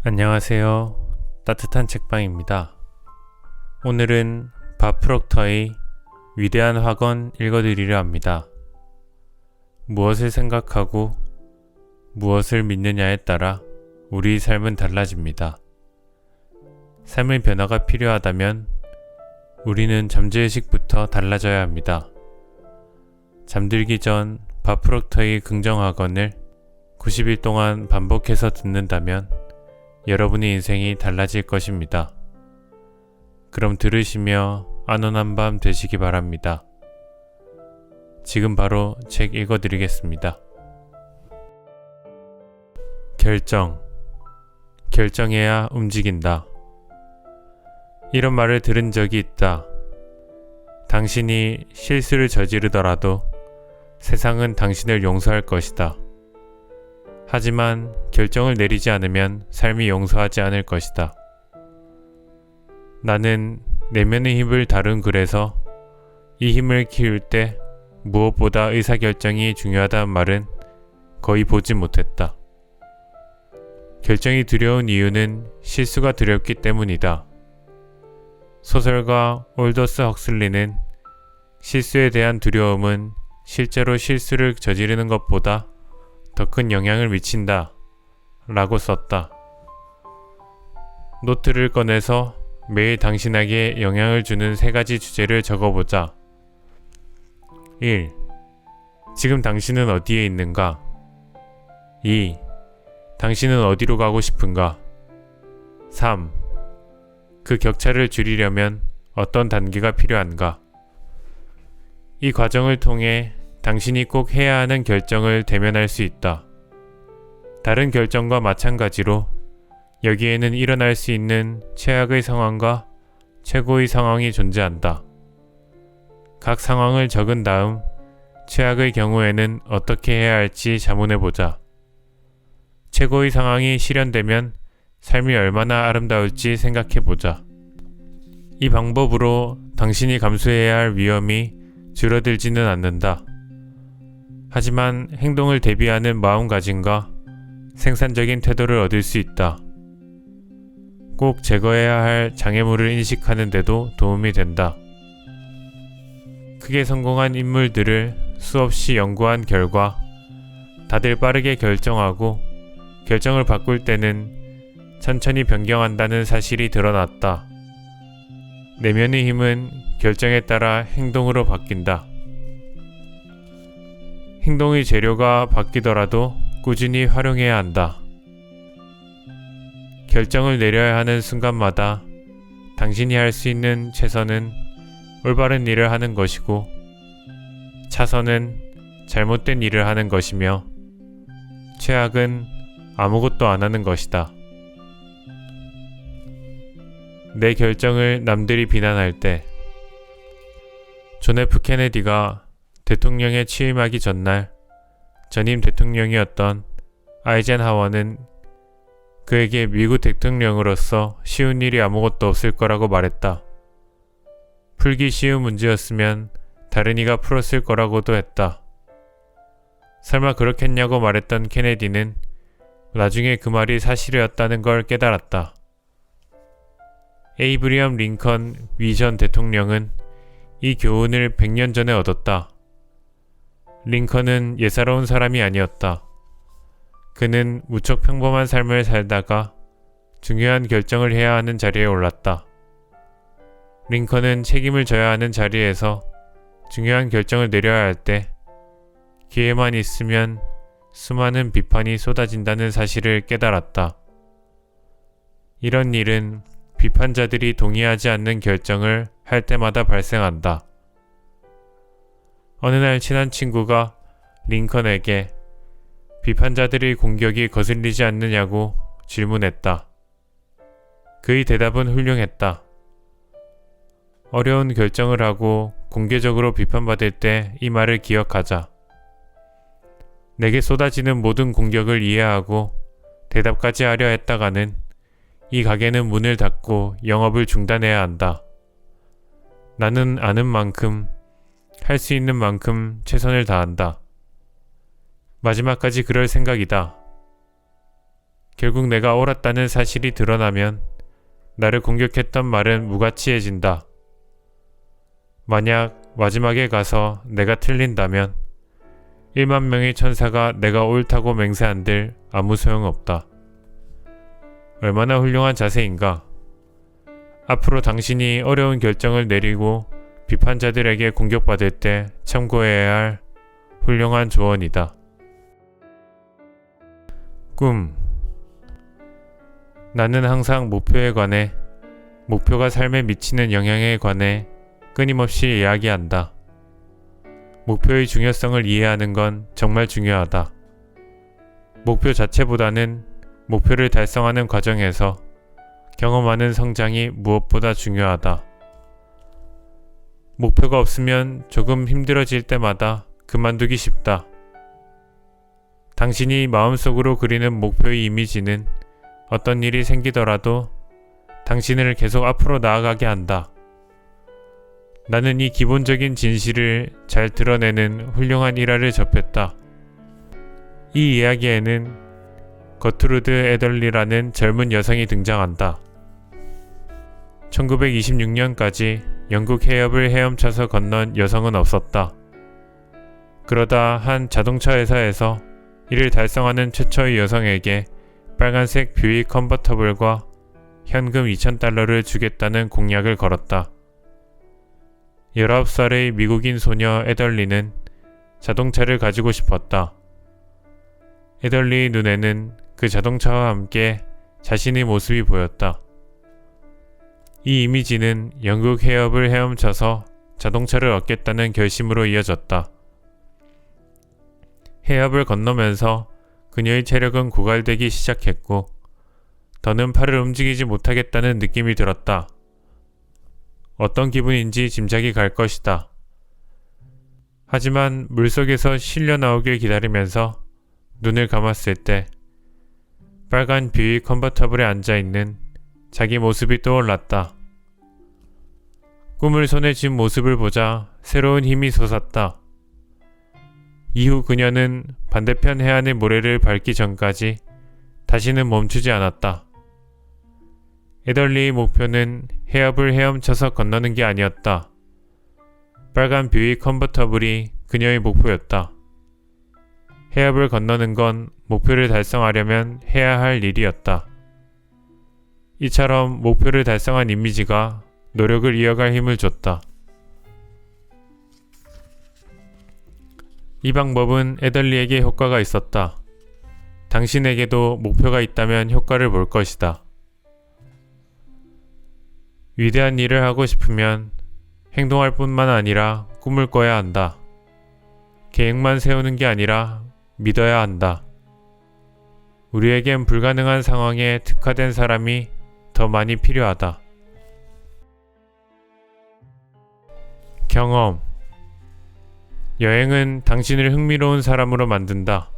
안녕하세요. 따뜻한 책방입니다. 오늘은 밥 프록터의 위대한 학원 읽어드리려 합니다. 무엇을 생각하고 무엇을 믿느냐에 따라 우리 삶은 달라집니다. 삶의 변화가 필요하다면 우리는 잠재의식부터 달라져야 합니다. 잠들기 전 밥 프록터의 긍정학원을 90일 동안 반복해서 듣는다면 여러분의 인생이 달라질 것입니다. 그럼 들으시며 안온한 밤 되시기 바랍니다. 지금 바로 책 읽어드리겠습니다. 결정해야 움직인다. 이런 말을 들은 적이 있다. 당신이 실수를 저지르더라도 세상은 당신을 용서할 것이다. 하지만 결정을 내리지 않으면 삶이 용서하지 않을 것이다. 나는 내면의 힘을 다룬 글에서 이 힘을 키울 때 무엇보다 의사결정이 중요하다는 말은 거의 보지 못했다. 결정이 두려운 이유는 실수가 두렵기 때문이다. 소설가 올더스 헉슬리는 실수에 대한 두려움은 실제로 실수를 저지르는 것보다 더 큰 영향을 미친다 라고 썼다. 노트를 꺼내서 매일 당신에게 영향을 주는 3가지 주제를 적어보자. 1. 지금 당신은 어디에 있는가? 2. 당신은 어디로 가고 싶은가? 3. 그 격차를 줄이려면 어떤 단계가 필요한가? 이 과정을 통해 당신이 꼭 해야 하는 결정을 대면할 수 있다. 다른 결정과 마찬가지로 여기에는 일어날 수 있는 최악의 상황과 최고의 상황이 존재한다. 각 상황을 적은 다음 최악의 경우에는 어떻게 해야 할지 자문해보자. 최고의 상황이 실현되면 삶이 얼마나 아름다울지 생각해보자. 이 방법으로 당신이 감수해야 할 위험이 줄어들지는 않는다. 하지만 행동을 대비하는 마음가짐과 생산적인 태도를 얻을 수 있다. 꼭 제거해야 할 장애물을 인식하는 데도 도움이 된다. 크게 성공한 인물들을 수없이 연구한 결과 다들 빠르게 결정하고 결정을 바꿀 때는 천천히 변경한다는 사실이 드러났다. 내면의 힘은 결정에 따라 행동으로 바뀐다. 행동의 재료가 바뀌더라도 꾸준히 활용해야 한다. 결정을 내려야 하는 순간마다 당신이 할 수 있는 최선은 올바른 일을 하는 것이고 차선은 잘못된 일을 하는 것이며 최악은 아무것도 안 하는 것이다. 내 결정을 남들이 비난할 때 존 F 케네디가 대통령에 취임하기 전날 전임 대통령이었던 아이젠하워는 그에게 미국 대통령으로서 쉬운 일이 아무것도 없을 거라고 말했다. 풀기 쉬운 문제였으면 다른 이가 풀었을 거라고도 했다. 설마 그렇겠냐고 말했던 케네디는 나중에 그 말이 사실이었다는 걸 깨달았다. 에이브리엄 링컨 위 전 대통령은 이 교훈을 100년 전에 얻었다. 링컨은 예사로운 사람이 아니었다. 그는 무척 평범한 삶을 살다가 중요한 결정을 해야 하는 자리에 올랐다. 링컨은 책임을 져야 하는 자리에서 중요한 결정을 내려야 할 때 기회만 있으면 수많은 비판이 쏟아진다는 사실을 깨달았다. 이런 일은 비판자들이 동의하지 않는 결정을 할 때마다 발생한다. 어느 날 친한 친구가 링컨에게 비판자들의 공격이 거슬리지 않느냐고 질문했다. 그의 대답은 훌륭했다. 어려운 결정을 하고 공개적으로 비판받을 때 이 말을 기억하자. 내게 쏟아지는 모든 공격을 이해하고 대답까지 하려 했다가는 이 가게는 문을 닫고 영업을 중단해야 한다. 나는 아는 만큼 할 수 있는 만큼 최선을 다한다. 마지막까지 그럴 생각이다. 결국 내가 옳았다는 사실이 드러나면 나를 공격했던 말은 무가치해진다. 만약 마지막에 가서 내가 틀린다면 1만 명의 천사가 내가 옳다고 맹세한들 아무 소용없다. 얼마나 훌륭한 자세인가. 앞으로 당신이 어려운 결정을 내리고 비판자들에게 공격받을 때 참고해야 할 훌륭한 조언이다. 꿈. 나는 항상 목표에 관해, 목표가 삶에 미치는 영향에 관해 끊임없이 이야기한다. 목표의 중요성을 이해하는 건 정말 중요하다. 목표 자체보다는 목표를 달성하는 과정에서 경험하는 성장이 무엇보다 중요하다. 목표가 없으면 조금 힘들어질 때마다 그만두기 쉽다. 당신이 마음속으로 그리는 목표의 이미지는 어떤 일이 생기더라도 당신을 계속 앞으로 나아가게 한다. 나는 이 기본적인 진실을 잘 드러내는 훌륭한 일화를 접했다. 이 이야기에는 거트루드 애덜리라는 젊은 여성이 등장한다. 1926년까지 영국 해협을 헤엄쳐서 건넌 여성은 없었다. 그러다 한 자동차 회사에서 이를 달성하는 최초의 여성에게 빨간색 뷰익 컨버터블과 현금 2,000달러를 주겠다는 공약을 걸었다. 19살의 미국인 소녀 애덜리는 자동차를 가지고 싶었다. 애덜리의 눈에는 그 자동차와 함께 자신의 모습이 보였다. 이 이미지는 영국 해협을 헤엄쳐서 자동차를 얻겠다는 결심으로 이어졌다. 해협을 건너면서 그녀의 체력은 고갈되기 시작했고 더는 팔을 움직이지 못하겠다는 느낌이 들었다. 어떤 기분인지 짐작이 갈 것이다. 하지만 물속에서 실려 나오길 기다리면서 눈을 감았을 때 빨간 뷰익 컨버터블에 앉아있는 자기 모습이 떠올랐다. 꿈을 손에 쥔 모습을 보자 새로운 힘이 솟았다. 이후 그녀는 반대편 해안의 모래를 밟기 전까지 다시는 멈추지 않았다. 애덜리의 목표는 해협을 헤엄쳐서 건너는 게 아니었다. 빨간 뷰익 컨버터블이 그녀의 목표였다. 해협을 건너는 건 목표를 달성하려면 해야 할 일이었다. 이처럼 목표를 달성한 이미지가 노력을 이어갈 힘을 줬다. 이 방법은 애덜리에게 효과가 있었다. 당신에게도 목표가 있다면 효과를 볼 것이다. 위대한 일을 하고 싶으면 행동할 뿐만 아니라 꿈을 꿔야 한다. 계획만 세우는 게 아니라 믿어야 한다. 우리에겐 불가능한 상황에 특화된 사람이 더 많이 필요하다. 경험. 여행은 당신을 흥미로운 사람으로 만든다.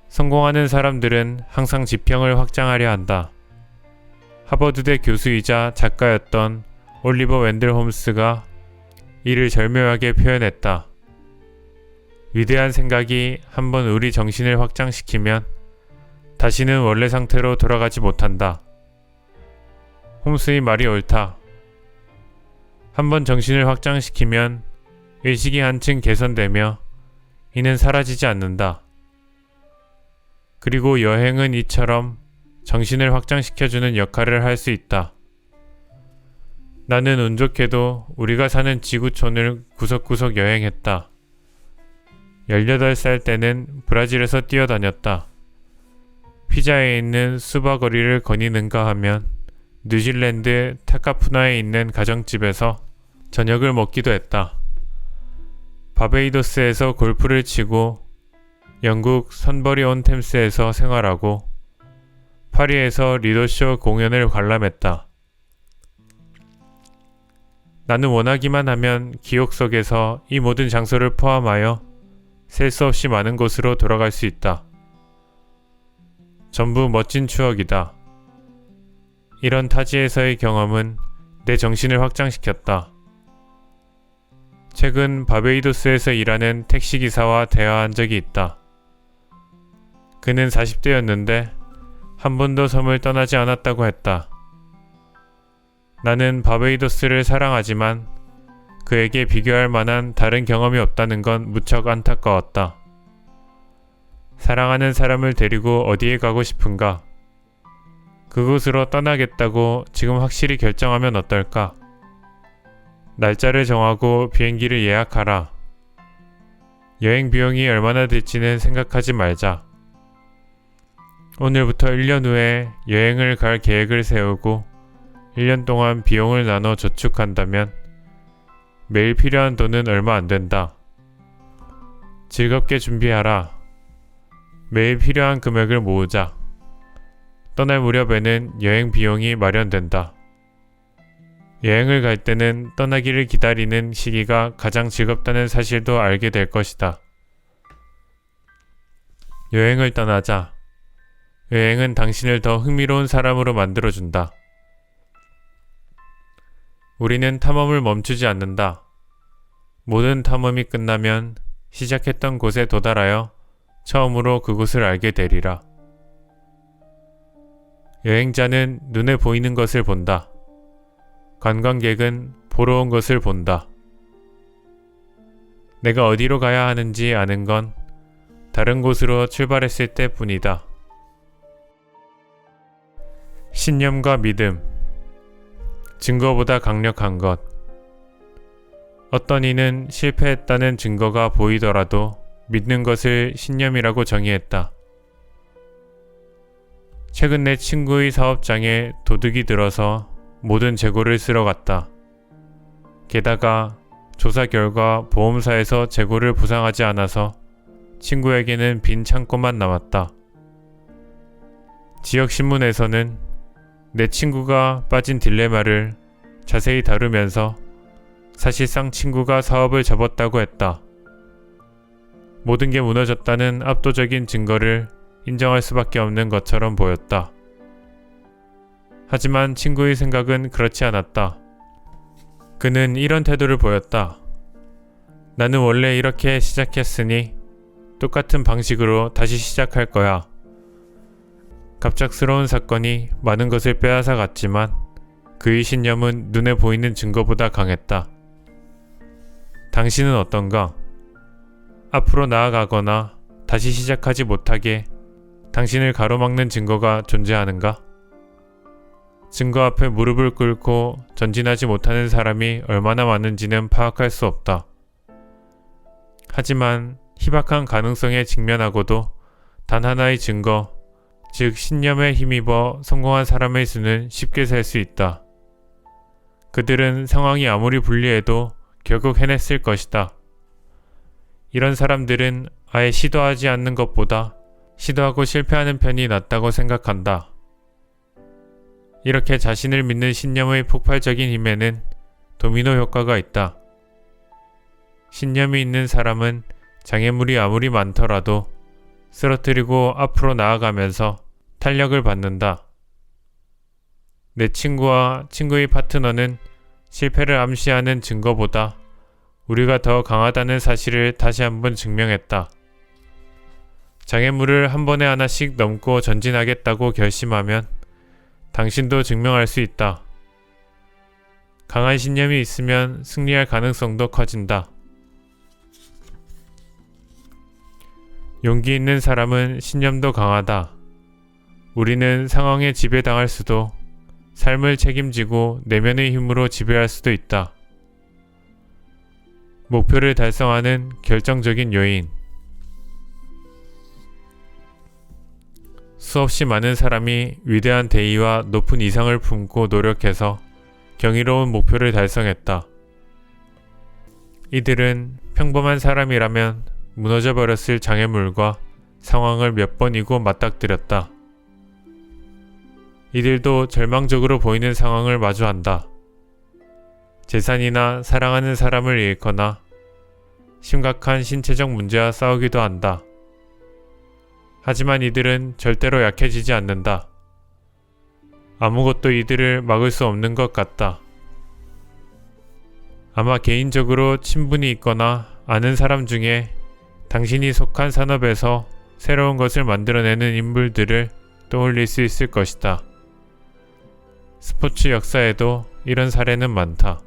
성공하는 사람들은 항상 지평을 확장하려 한다. 하버드대 교수이자 작가였던 올리버 웬들 홈스가 이를 절묘하게 표현했다. 위대한 생각이 한번 우리 정신을 확장시키면 다시는 원래 상태로 돌아가지 못한다. 홈스의 말이 옳다. 한번 정신을 확장시키면 의식이 한층 개선되며 이는 사라지지 않는다. 그리고 여행은 이처럼 정신을 확장시켜주는 역할을 할 수 있다. 나는 운 좋게도 우리가 사는 지구촌을 구석구석 여행했다. 18살 때는 브라질에서 뛰어다녔다. 피자에 있는 수바거리를 거니는가 하면 뉴질랜드 타카푸나에 있는 가정집에서 저녁을 먹기도 했다. 바베이도스에서 골프를 치고 영국 선버리 온 템스에서 생활하고 파리에서 리더쇼 공연을 관람했다. 나는 원하기만 하면 기억 속에서 이 모든 장소를 포함하여 셀 수 없이 많은 곳으로 돌아갈 수 있다. 전부 멋진 추억이다. 이런 타지에서의 경험은 내 정신을 확장시켰다. 최근 바베이도스에서 일하는 택시기사와 대화한 적이 있다. 그는 40대였는데 한 번도 섬을 떠나지 않았다고 했다. 나는 바베이도스를 사랑하지만 그에게 비교할 만한 다른 경험이 없다는 건 무척 안타까웠다. 사랑하는 사람을 데리고 어디에 가고 싶은가? 그곳으로 떠나겠다고 지금 확실히 결정하면 어떨까? 날짜를 정하고 비행기를 예약하라. 여행 비용이 얼마나 들지는 생각하지 말자. 오늘부터 1년 후에 여행을 갈 계획을 세우고 1년 동안 비용을 나눠 저축한다면 매일 필요한 돈은 얼마 안 된다. 즐겁게 준비하라. 매일 필요한 금액을 모으자. 떠날 무렵에는 여행 비용이 마련된다. 여행을 갈 때는 떠나기를 기다리는 시기가 가장 즐겁다는 사실도 알게 될 것이다. 여행을 떠나자. 여행은 당신을 더 흥미로운 사람으로 만들어준다. 우리는 탐험을 멈추지 않는다. 모든 탐험이 끝나면 시작했던 곳에 도달하여 처음으로 그곳을 알게 되리라. 여행자는 눈에 보이는 것을 본다. 관광객은 보러 온 것을 본다. 내가 어디로 가야 하는지 아는 건 다른 곳으로 출발했을 때 뿐이다. 신념과 믿음. 증거보다 강력한 것. 어떤 이는 실패했다는 증거가 보이더라도 믿는 것을 신념이라고 정의했다. 최근 내 친구의 사업장에 도둑이 들어서 모든 재고를 쓸어 갔다. 게다가 조사 결과 보험사에서 재고를 보상하지 않아서 친구에게는 빈 창고만 남았다. 지역신문에서는 내 친구가 빠진 딜레마를 자세히 다루면서 사실상 친구가 사업을 접었다고 했다. 모든 게 무너졌다는 압도적인 증거를 인정할 수밖에 없는 것처럼 보였다. 하지만 친구의 생각은 그렇지 않았다. 그는 이런 태도를 보였다. 나는 원래 이렇게 시작했으니 똑같은 방식으로 다시 시작할 거야. 갑작스러운 사건이 많은 것을 빼앗아 갔지만 그의 신념은 눈에 보이는 증거보다 강했다. 당신은 어떤가? 앞으로 나아가거나 다시 시작하지 못하게 당신을 가로막는 증거가 존재하는가? 증거 앞에 무릎을 꿇고 전진하지 못하는 사람이 얼마나 많은지는 파악할 수 없다. 하지만 희박한 가능성에 직면하고도 단 하나의 증거, 즉 신념에 힘입어 성공한 사람의 수는 쉽게 셀 수 있다. 그들은 상황이 아무리 불리해도 결국 해냈을 것이다. 이런 사람들은 아예 시도하지 않는 것보다 시도하고 실패하는 편이 낫다고 생각한다. 이렇게 자신을 믿는 신념의 폭발적인 힘에는 도미노 효과가 있다. 신념이 있는 사람은 장애물이 아무리 많더라도 쓰러뜨리고 앞으로 나아가면서 탄력을 받는다. 내 친구와 친구의 파트너는 실패를 암시하는 증거보다 우리가 더 강하다는 사실을 다시 한번 증명했다. 장애물을 한 번에 하나씩 넘고 전진하겠다고 결심하면 당신도 증명할 수 있다. 강한 신념이 있으면 승리할 가능성도 커진다. 용기 있는 사람은 신념도 강하다. 우리는 상황에 지배당할 수도, 삶을 책임지고 내면의 힘으로 지배할 수도 있다. 목표를 달성하는 결정적인 요인. 수없이 많은 사람이 위대한 대의와 높은 이상을 품고 노력해서 경이로운 목표를 달성했다. 이들은 평범한 사람이라면 무너져 버렸을 장애물과 상황을 몇 번이고 맞닥뜨렸다. 이들도 절망적으로 보이는 상황을 마주한다. 재산이나 사랑하는 사람을 잃거나 심각한 신체적 문제와 싸우기도 한다. 하지만 이들은 절대로 약해지지 않는다. 아무것도 이들을 막을 수 없는 것 같다. 아마 개인적으로 친분이 있거나 아는 사람 중에 당신이 속한 산업에서 새로운 것을 만들어내는 인물들을 떠올릴 수 있을 것이다. 스포츠 역사에도 이런 사례는 많다.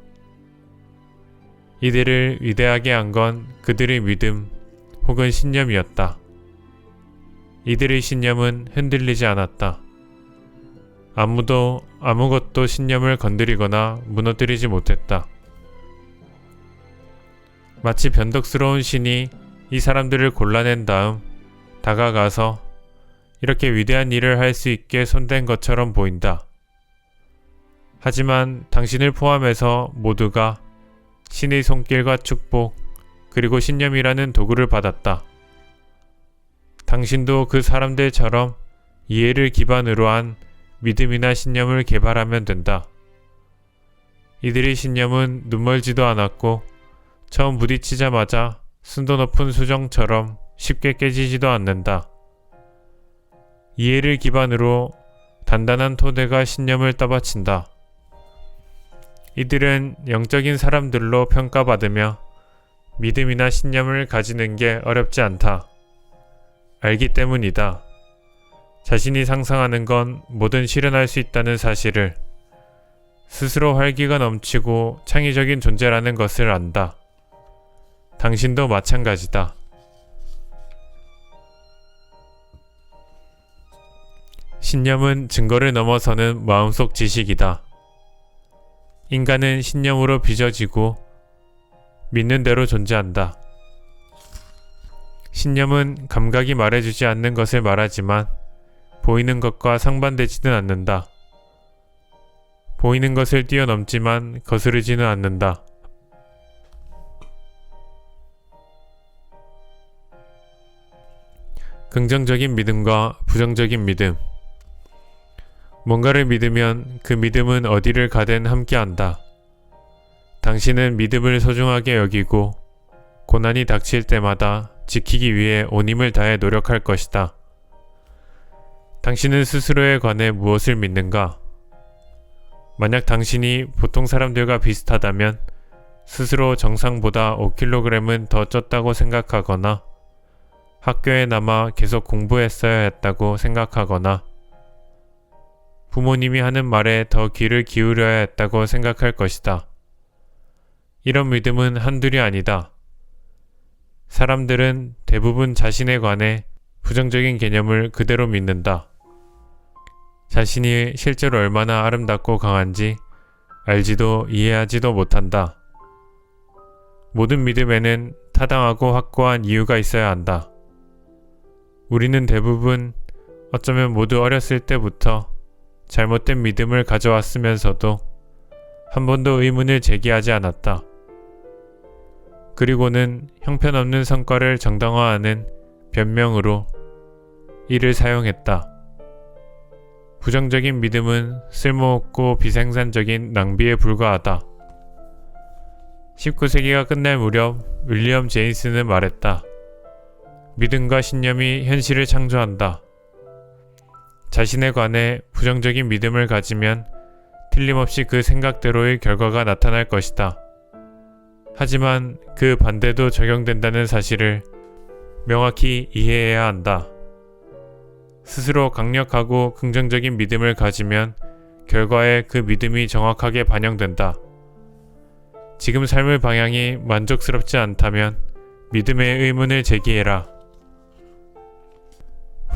이들을 위대하게 한 건 그들의 믿음 혹은 신념이었다. 이들의 신념은 흔들리지 않았다. 아무도 아무것도 신념을 건드리거나 무너뜨리지 못했다. 마치 변덕스러운 신이 이 사람들을 골라낸 다음 다가가서 이렇게 위대한 일을 할 수 있게 손댄 것처럼 보인다. 하지만 당신을 포함해서 모두가 신의 손길과 축복 그리고 신념이라는 도구를 받았다. 당신도 그 사람들처럼 이해를 기반으로 한 믿음이나 신념을 개발하면 된다. 이들의 신념은 눈멀지도 않았고 처음 부딪히자마자 순도 높은 수정처럼 쉽게 깨지지도 않는다. 이해를 기반으로 단단한 토대가 신념을 떠받친다. 이들은 영적인 사람들로 평가받으며 믿음이나 신념을 가지는 게 어렵지 않다. 알기 때문이다. 자신이 상상하는 건 뭐든 실현할 수 있다는 사실을, 스스로 활기가 넘치고 창의적인 존재라는 것을 안다. 당신도 마찬가지다. 신념은 증거를 넘어서는 마음속 지식이다. 인간은 신념으로 빚어지고 믿는 대로 존재한다. 신념은 감각이 말해주지 않는 것을 말하지만 보이는 것과 상반되지는 않는다. 보이는 것을 뛰어넘지만 거스르지는 않는다. 긍정적인 믿음과 부정적인 믿음. 뭔가를 믿으면 그 믿음은 어디를 가든 함께한다. 당신은 믿음을 소중하게 여기고 고난이 닥칠 때마다 지키기 위해 온 힘을 다해 노력할 것이다. 당신은 스스로에 관해 무엇을 믿는가? 만약 당신이 보통 사람들과 비슷하다면 스스로 정상보다 5kg은 더 쪘다고 생각하거나 학교에 남아 계속 공부했어야 했다고 생각하거나 부모님이 하는 말에 더 귀를 기울여야 했다고 생각할 것이다. 이런 믿음은 한둘이 아니다. 사람들은 대부분 자신에 관해 부정적인 개념을 그대로 믿는다. 자신이 실제로 얼마나 아름답고 강한지 알지도 이해하지도 못한다. 모든 믿음에는 타당하고 확고한 이유가 있어야 한다. 우리는 대부분 어쩌면 모두 어렸을 때부터 잘못된 믿음을 가져왔으면서도 한 번도 의문을 제기하지 않았다. 그리고는 형편없는 성과를 정당화하는 변명으로 이를 사용했다. 부정적인 믿음은 쓸모없고 비생산적인 낭비에 불과하다. 19세기가 끝날 무렵 윌리엄 제임스는 말했다. 믿음과 신념이 현실을 창조한다. 자신에 관해 부정적인 믿음을 가지면 틀림없이 그 생각대로의 결과가 나타날 것이다. 하지만 그 반대도 적용된다는 사실을 명확히 이해해야 한다. 스스로 강력하고 긍정적인 믿음을 가지면 결과에 그 믿음이 정확하게 반영된다. 지금 삶의 방향이 만족스럽지 않다면 믿음의 의문을 제기해라.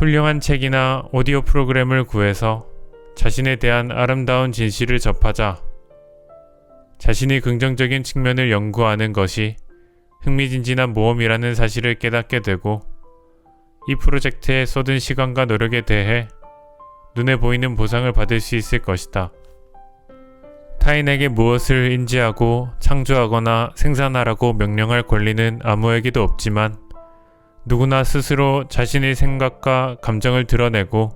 훌륭한 책이나 오디오 프로그램을 구해서 자신에 대한 아름다운 진실을 접하자. 자신의 긍정적인 측면을 연구하는 것이 흥미진진한 모험이라는 사실을 깨닫게 되고 이 프로젝트에 쏟은 시간과 노력에 대해 눈에 보이는 보상을 받을 수 있을 것이다. 타인에게 무엇을 인지하고 창조하거나 생산하라고 명령할 권리는 아무에게도 없지만 누구나 스스로 자신의 생각과 감정을 드러내고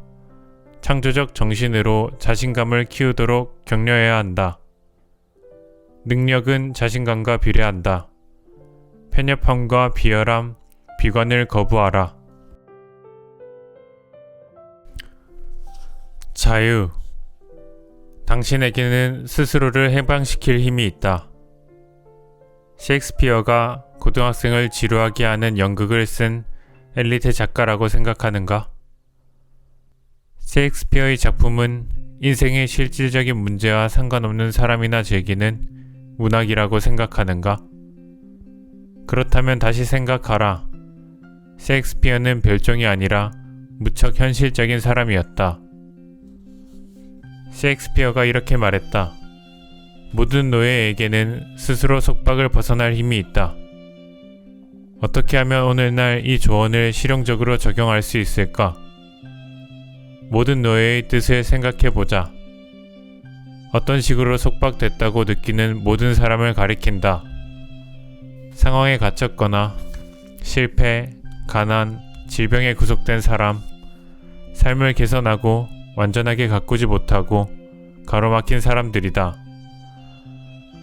창조적 정신으로 자신감을 키우도록 격려해야 한다. 능력은 자신감과 비례한다. 편협함과 비열함, 비관을 거부하라. 자유. 당신에게는 스스로를 해방시킬 힘이 있다. 셰익스피어가 고등학생을 지루하게 하는 연극을 쓴 엘리트 작가라고 생각하는가? 셰익스피어의 작품은 인생의 실질적인 문제와 상관없는 사람이나 즐기는 문학이라고 생각하는가? 그렇다면 다시 생각하라. 셰익스피어는 별종이 아니라 무척 현실적인 사람이었다. 셰익스피어가 이렇게 말했다. 모든 노예에게는 스스로 속박을 벗어날 힘이 있다. 어떻게 하면 오늘날 이 조언을 실용적으로 적용할 수 있을까? 모든 노예의 뜻을 생각해보자. 어떤 식으로 속박됐다고 느끼는 모든 사람을 가리킨다. 상황에 갇혔거나 실패, 가난, 질병에 구속된 사람, 삶을 개선하고 완전하게 가꾸지 못하고 가로막힌 사람들이다.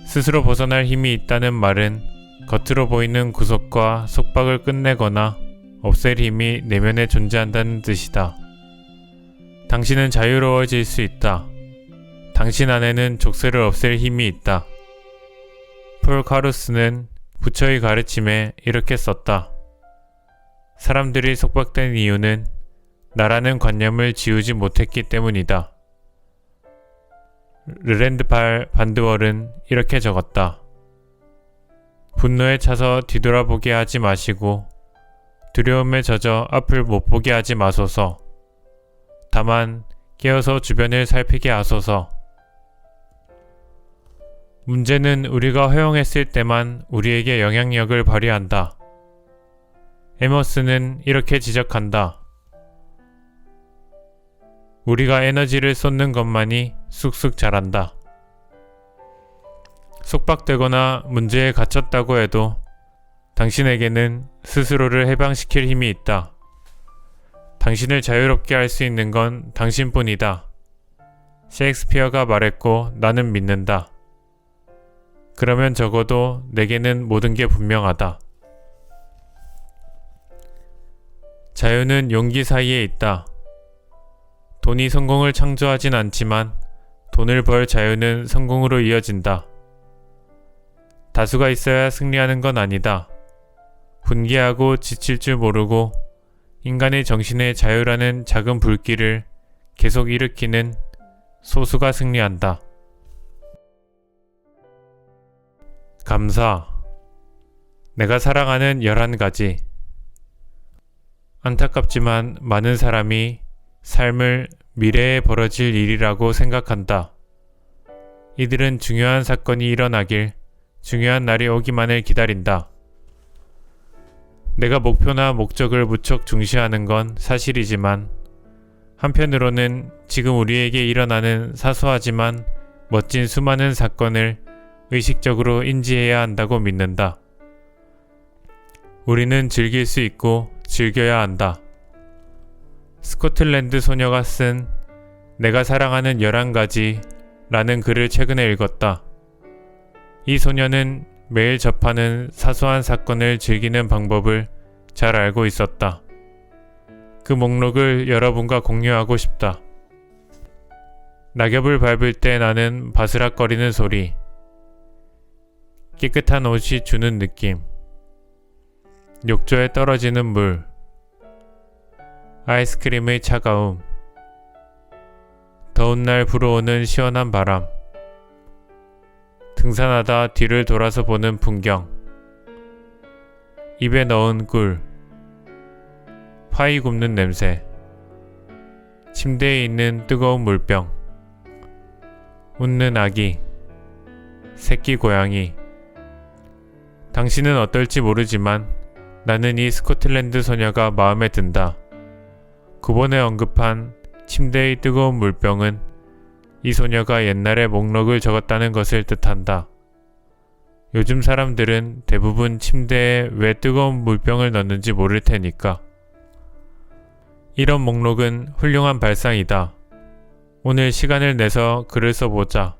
스스로 벗어날 힘이 있다는 말은 겉으로 보이는 구속과 속박을 끝내거나 없앨 힘이 내면에 존재한다는 뜻이다. 당신은 자유로워질 수 있다. 당신 안에는 족쇄를 없앨 힘이 있다. 폴 카루스는 부처의 가르침에 이렇게 썼다. 사람들이 속박된 이유는 나라는 관념을 지우지 못했기 때문이다. 르랜드팔 반드월은 이렇게 적었다. 분노에 차서 뒤돌아보게 하지 마시고 두려움에 젖어 앞을 못 보게 하지 마소서. 다만 깨어서 주변을 살피게 하소서. 문제는 우리가 허용했을 때만 우리에게 영향력을 발휘한다. 에머스는 이렇게 지적한다. 우리가 에너지를 쏟는 것만이 쑥쑥 자란다. 속박되거나 문제에 갇혔다고 해도 당신에게는 스스로를 해방시킬 힘이 있다. 당신을 자유롭게 할 수 있는 건 당신뿐이다. 셰익스피어가 말했고 나는 믿는다. 그러면 적어도 내게는 모든 게 분명하다. 자유는 용기 사이에 있다. 돈이 성공을 창조하진 않지만 돈을 벌 자유는 성공으로 이어진다. 다수가 있어야 승리하는 건 아니다. 분개하고 지칠 줄 모르고 인간의 정신의 자유라는 작은 불길을 계속 일으키는 소수가 승리한다. 감사. 내가 사랑하는 11가지. 안타깝지만 많은 사람이 삶을 미래에 벌어질 일이라고 생각한다. 이들은 중요한 사건이 일어나길, 중요한 날이 오기만을 기다린다. 내가 목표나 목적을 무척 중시하는 건 사실이지만 한편으로는 지금 우리에게 일어나는 사소하지만 멋진 수많은 사건을 의식적으로 인지해야 한다고 믿는다. 우리는 즐길 수 있고 즐겨야 한다. 스코틀랜드 소녀가 쓴 내가 사랑하는 11가지 라는 글을 최근에 읽었다. 이 소녀는 매일 접하는 사소한 사건을 즐기는 방법을 잘 알고 있었다. 그 목록을 여러분과 공유하고 싶다. 낙엽을 밟을 때 나는 바스락거리는 소리, 깨끗한 옷이 주는 느낌, 욕조에 떨어지는 물, 아이스크림의 차가움, 더운 날 불어오는 시원한 바람, 등산하다 뒤를 돌아서 보는 풍경, 입에 넣은 꿀, 파이 굽는 냄새, 침대에 있는 뜨거운 물병, 웃는 아기, 새끼 고양이. 당신은 어떨지 모르지만 나는 이 스코틀랜드 소녀가 마음에 든다. 9번에 언급한 침대의 뜨거운 물병은 이 소녀가 옛날에 목록을 적었다는 것을 뜻한다. 요즘 사람들은 대부분 침대에 왜 뜨거운 물병을 넣는지 모를 테니까. 이런 목록은 훌륭한 발상이다. 오늘 시간을 내서 글을 써보자.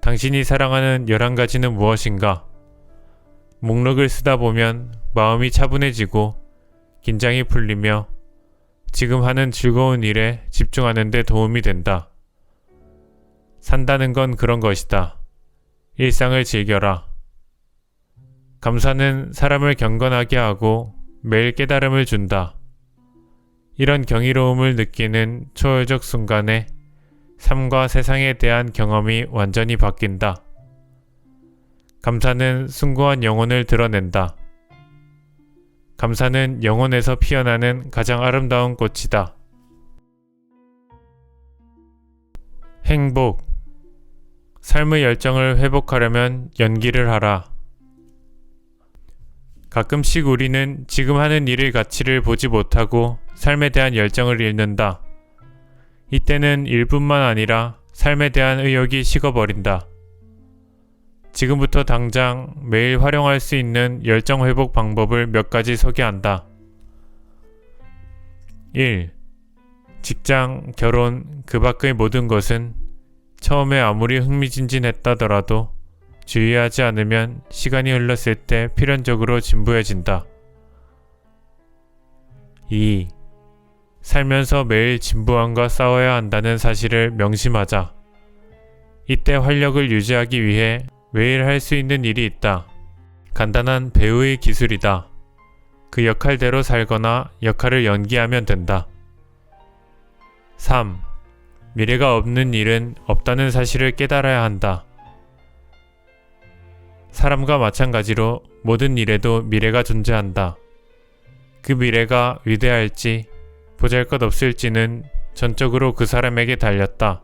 당신이 사랑하는 11가지는 무엇인가? 목록을 쓰다 보면 마음이 차분해지고 긴장이 풀리며 지금 하는 즐거운 일에 집중하는 데 도움이 된다. 산다는 건 그런 것이다. 일상을 즐겨라. 감사는 사람을 경건하게 하고 매일 깨달음을 준다. 이런 경이로움을 느끼는 초월적 순간에 삶과 세상에 대한 경험이 완전히 바뀐다. 감사는 숭고한 영혼을 드러낸다. 감사는 영혼에서 피어나는 가장 아름다운 꽃이다. 행복. 삶의 열정을 회복하려면 연기를 하라. 가끔씩 우리는 지금 하는 일의 가치를 보지 못하고 삶에 대한 열정을 잃는다. 이때는 일뿐만 아니라 삶에 대한 의욕이 식어버린다. 지금부터 당장 매일 활용할 수 있는 열정 회복 방법을 몇 가지 소개한다. 1. 직장, 결혼, 그 밖의 모든 것은 처음에 아무리 흥미진진했다더라도 주의하지 않으면 시간이 흘렀을 때 필연적으로 진부해진다. 2. 살면서 매일 진부함과 싸워야 한다는 사실을 명심하자. 이때 활력을 유지하기 위해 매일 할 수 있는 일이 있다. 간단한 배우의 기술이다. 그 역할대로 살거나 역할을 연기하면 된다. 3. 미래가 없는 일은 없다는 사실을 깨달아야 한다. 사람과 마찬가지로 모든 일에도 미래가 존재한다. 그 미래가 위대할지 보잘것없을지는 전적으로 그 사람에게 달렸다.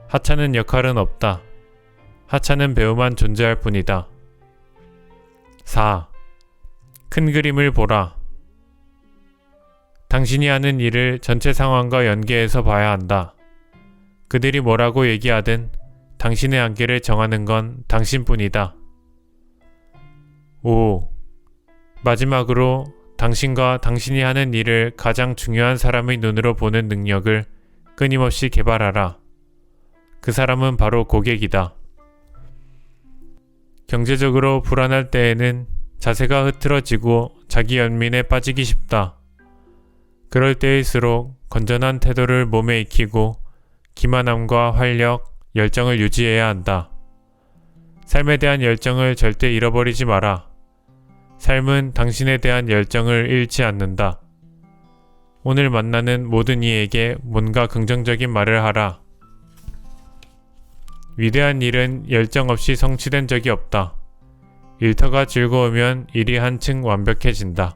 하찮은 역할은 없다. 하찮은 배우만 존재할 뿐이다. 4. 큰 그림을 보라. 당신이 하는 일을 전체 상황과 연계해서 봐야 한다. 그들이 뭐라고 얘기하든 당신의 한계를 정하는 건 당신뿐이다. 5. 마지막으로 당신과 당신이 하는 일을 가장 중요한 사람의 눈으로 보는 능력을 끊임없이 개발하라. 그 사람은 바로 고객이다. 경제적으로 불안할 때에는 자세가 흐트러지고 자기 연민에 빠지기 쉽다. 그럴 때일수록 건전한 태도를 몸에 익히고 기만함과 활력, 열정을 유지해야 한다. 삶에 대한 열정을 절대 잃어버리지 마라. 삶은 당신에 대한 열정을 잃지 않는다. 오늘 만나는 모든 이에게 뭔가 긍정적인 말을 하라. 위대한 일은 열정 없이 성취된 적이 없다. 일터가 즐거우면 일이 한층 완벽해진다.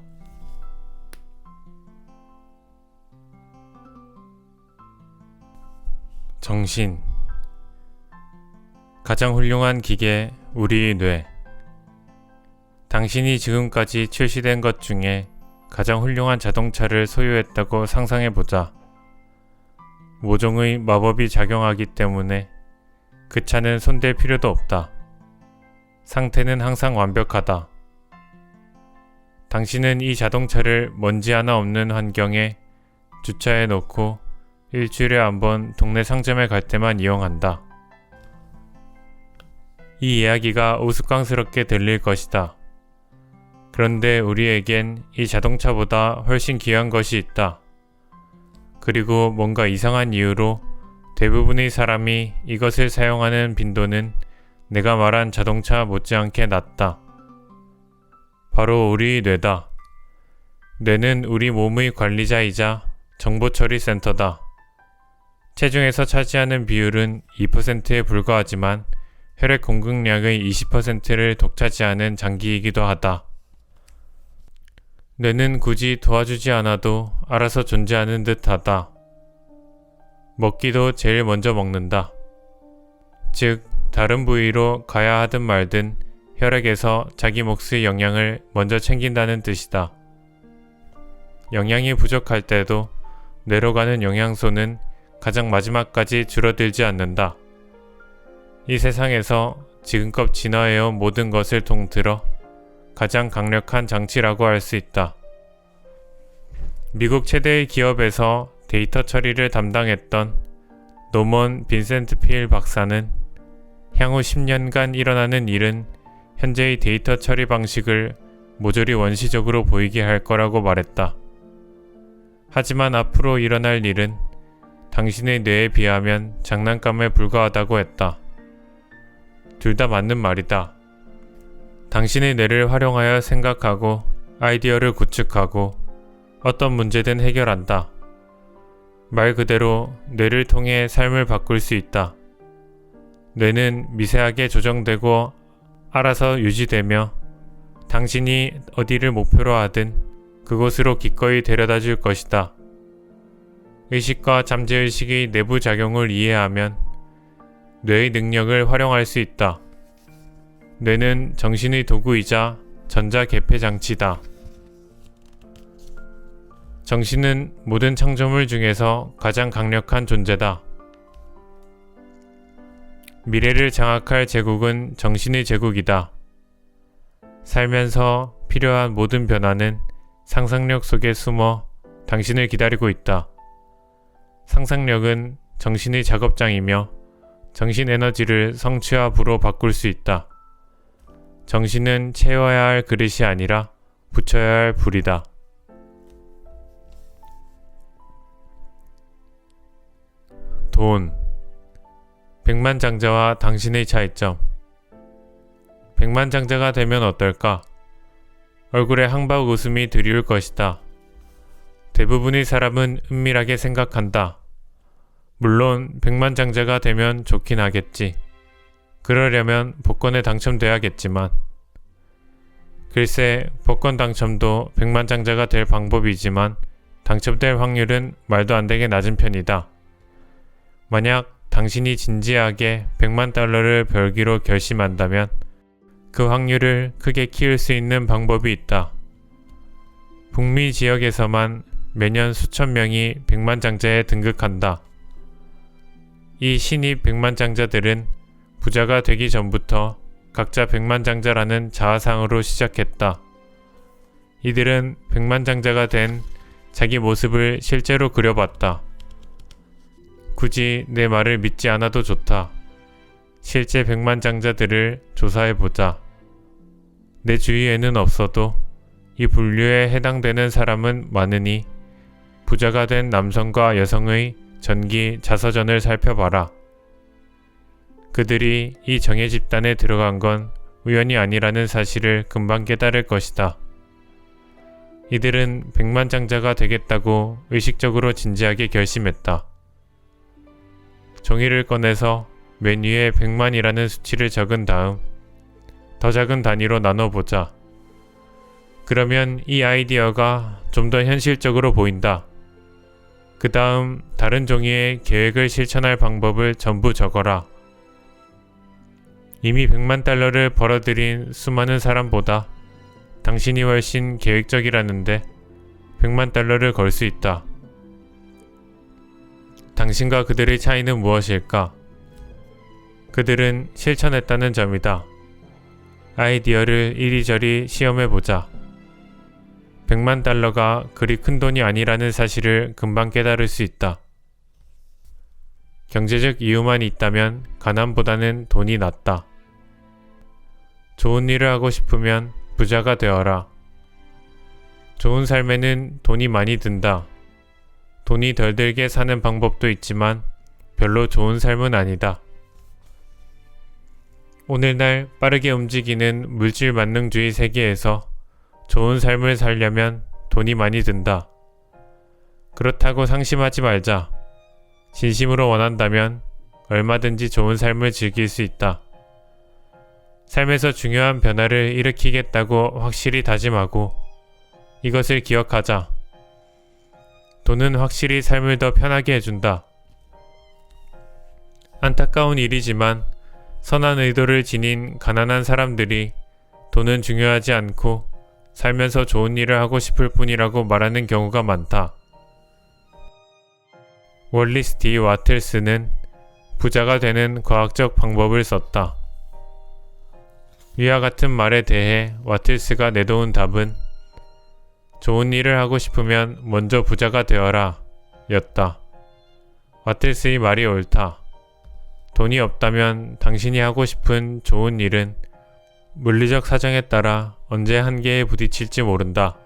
정신. 가장 훌륭한 기계, 우리의 뇌. 당신이 지금까지 출시된 것 중에 가장 훌륭한 자동차를 소유했다고 상상해보자. 모종의 마법이 작용하기 때문에 그 차는 손댈 필요도 없다. 상태는 항상 완벽하다. 당신은 이 자동차를 먼지 하나 없는 환경에 주차해 놓고 일주일에 한 번 동네 상점에 갈 때만 이용한다. 이 이야기가 우스꽝스럽게 들릴 것이다. 그런데 우리에겐 이 자동차보다 훨씬 귀한 것이 있다. 그리고 뭔가 이상한 이유로 대부분의 사람이 이것을 사용하는 빈도는 내가 말한 자동차 못지않게 낮다. 바로 우리의 뇌다. 뇌는 우리 몸의 관리자이자 정보처리 센터다. 체중에서 차지하는 비율은 2%에 불과하지만 혈액 공급량의 20%를 독차지하는 장기이기도 하다. 뇌는 굳이 도와주지 않아도 알아서 존재하는 듯하다. 먹기도 제일 먼저 먹는다. 즉, 다른 부위로 가야 하든 말든 혈액에서 자기 몫의 영양을 먼저 챙긴다는 뜻이다. 영양이 부족할 때도 뇌로 가는 영양소는 가장 마지막까지 줄어들지 않는다. 이 세상에서 지금껏 진화해온 모든 것을 통틀어 가장 강력한 장치라고 할 수 있다. 미국 최대의 기업에서 데이터 처리를 담당했던 노먼 빈센트 필 박사는 향후 10년간 일어나는 일은 현재의 데이터 처리 방식을 모조리 원시적으로 보이게 할 거라고 말했다. 하지만 앞으로 일어날 일은 당신의 뇌에 비하면 장난감에 불과하다고 했다. 둘 다 맞는 말이다. 당신의 뇌를 활용하여 생각하고 아이디어를 구축하고 어떤 문제든 해결한다. 말 그대로 뇌를 통해 삶을 바꿀 수 있다. 뇌는 미세하게 조정되고 알아서 유지되며 당신이 어디를 목표로 하든 그곳으로 기꺼이 데려다 줄 것이다. 의식과 잠재의식의 내부 작용을 이해하면 뇌의 능력을 활용할 수 있다. 뇌는 정신의 도구이자 전자개폐 장치다. 정신은 모든 창조물 중에서 가장 강력한 존재다. 미래를 장악할 제국은 정신의 제국이다. 살면서 필요한 모든 변화는 상상력 속에 숨어 당신을 기다리고 있다. 상상력은 정신의 작업장이며 정신 에너지를 성취와 부로 바꿀 수 있다. 정신은 채워야 할 그릇이 아니라 붙여야 할 불이다. 돈. 백만장자와 당신의 차이점. 백만장자가 되면 어떨까? 얼굴에 항박 웃음이 드리울 것이다. 대부분의 사람은 은밀하게 생각한다. 물론 백만장자가 되면 좋긴 하겠지. 그러려면 복권에 당첨돼야겠지만. 글쎄, 복권 당첨도 백만장자가 될 방법이지만 당첨될 확률은 말도 안 되게 낮은 편이다. 만약 당신이 진지하게 100만 달러를 벌기로 결심한다면 그 확률을 크게 키울 수 있는 방법이 있다. 북미 지역에서만 매년 수천 명이 백만장자에 등극한다. 이 신입 백만장자들은 부자가 되기 전부터 각자 백만장자라는 자아상으로 시작했다. 이들은 백만장자가 된 자기 모습을 실제로 그려봤다. 굳이 내 말을 믿지 않아도 좋다. 실제 백만장자들을 조사해보자. 내 주위에는 없어도 이 분류에 해당되는 사람은 많으니 부자가 된 남성과 여성의 전기 자서전을 살펴봐라. 그들이 이 정예 집단에 들어간 건 우연이 아니라는 사실을 금방 깨달을 것이다. 이들은 백만장자가 되겠다고 의식적으로 진지하게 결심했다. 종이를 꺼내서 맨 위에 100만이라는 수치를 적은 다음 더 작은 단위로 나눠보자. 그러면 이 아이디어가 좀 더 현실적으로 보인다. 그 다음 다른 종이에 계획을 실천할 방법을 전부 적어라. 이미 100만 달러를 벌어들인 수많은 사람보다 당신이 훨씬 계획적이라는데 100만 달러를 걸 수 있다. 당신과 그들의 차이는 무엇일까? 그들은 실천했다는 점이다. 아이디어를 이리저리 시험해보자. 100만 달러가 그리 큰 돈이 아니라는 사실을 금방 깨달을 수 있다. 경제적 이유만 있다면 가난보다는 돈이 낫다. 좋은 일을 하고 싶으면 부자가 되어라. 좋은 삶에는 돈이 많이 든다. 돈이 덜 들게 사는 방법도 있지만 별로 좋은 삶은 아니다. 오늘날 빠르게 움직이는 물질 만능주의 세계에서 좋은 삶을 살려면 돈이 많이 든다. 그렇다고 상심하지 말자. 진심으로 원한다면 얼마든지 좋은 삶을 즐길 수 있다. 삶에서 중요한 변화를 일으키겠다고 확실히 다짐하고 이것을 기억하자. 돈은 확실히 삶을 더 편하게 해준다. 안타까운 일이지만 선한 의도를 지닌 가난한 사람들이 돈은 중요하지 않고 살면서 좋은 일을 하고 싶을 뿐이라고 말하는 경우가 많다. 월리스 D. 와틀스는 부자가 되는 과학적 방법을 썼다. 위와 같은 말에 대해 와틀스가 내놓은 답은 좋은 일을 하고 싶으면 먼저 부자가 되어라 였다. 와틀스의 말이 옳다. 돈이 없다면 당신이 하고 싶은 좋은 일은 물리적 사정에 따라 언제 한계에 부딪힐지 모른다.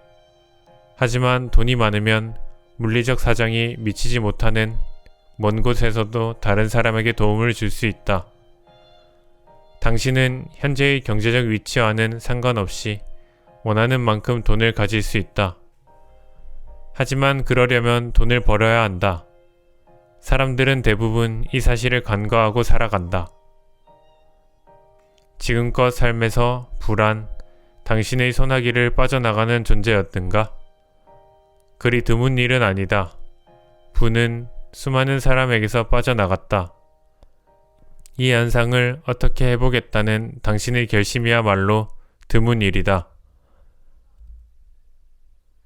하지만 돈이 많으면 물리적 사정이 미치지 못하는 먼 곳에서도 다른 사람에게 도움을 줄 수 있다. 당신은 현재의 경제적 위치와는 상관없이 원하는 만큼 돈을 가질 수 있다. 하지만 그러려면 돈을 벌어야 한다. 사람들은 대부분 이 사실을 간과하고 살아간다. 지금껏 삶에서 불안, 당신의 소나기를 빠져나가는 존재였던가? 그리 드문 일은 아니다. 부는 수많은 사람에게서 빠져나갔다. 이 현상을 어떻게 해보겠다는 당신의 결심이야말로 드문 일이다.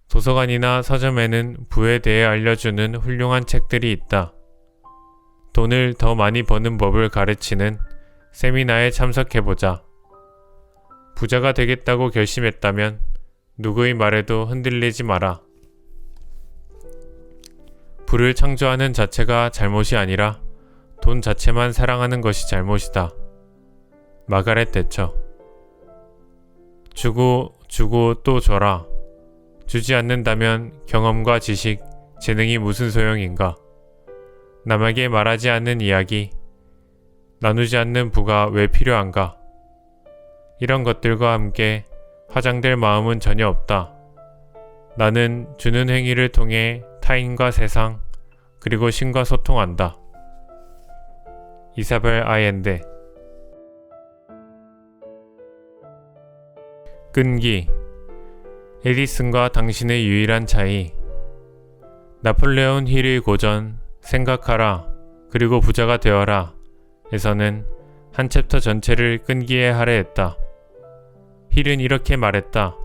도서관이나 서점에는 부에 대해 알려주는 훌륭한 책들이 있다. 돈을 더 많이 버는 법을 가르치는 세미나에 참석해보자. 부자가 되겠다고 결심했다면 누구의 말에도 흔들리지 마라. 부를 창조하는 자체가 잘못이 아니라 돈 자체만 사랑하는 것이 잘못이다. 마가렛 대처. 주고 또 줘라. 주지 않는다면 경험과 지식, 재능이 무슨 소용인가? 남에게 말하지 않는 이야기, 나누지 않는 부가 왜 필요한가? 이런 것들과 함께 화장될 마음은 전혀 없다. 나는 주는 행위를 통해 타인과 세상, 그리고 신과 소통한다. 이사벨 아옌데. 끈기. 에디슨과 당신의 유일한 차이. 나폴레온 힐의 고전 생각하라 그리고 부자가 되어라 에서는 한 챕터 전체를 끈기에 할애했다. 힐은 이렇게 말했다.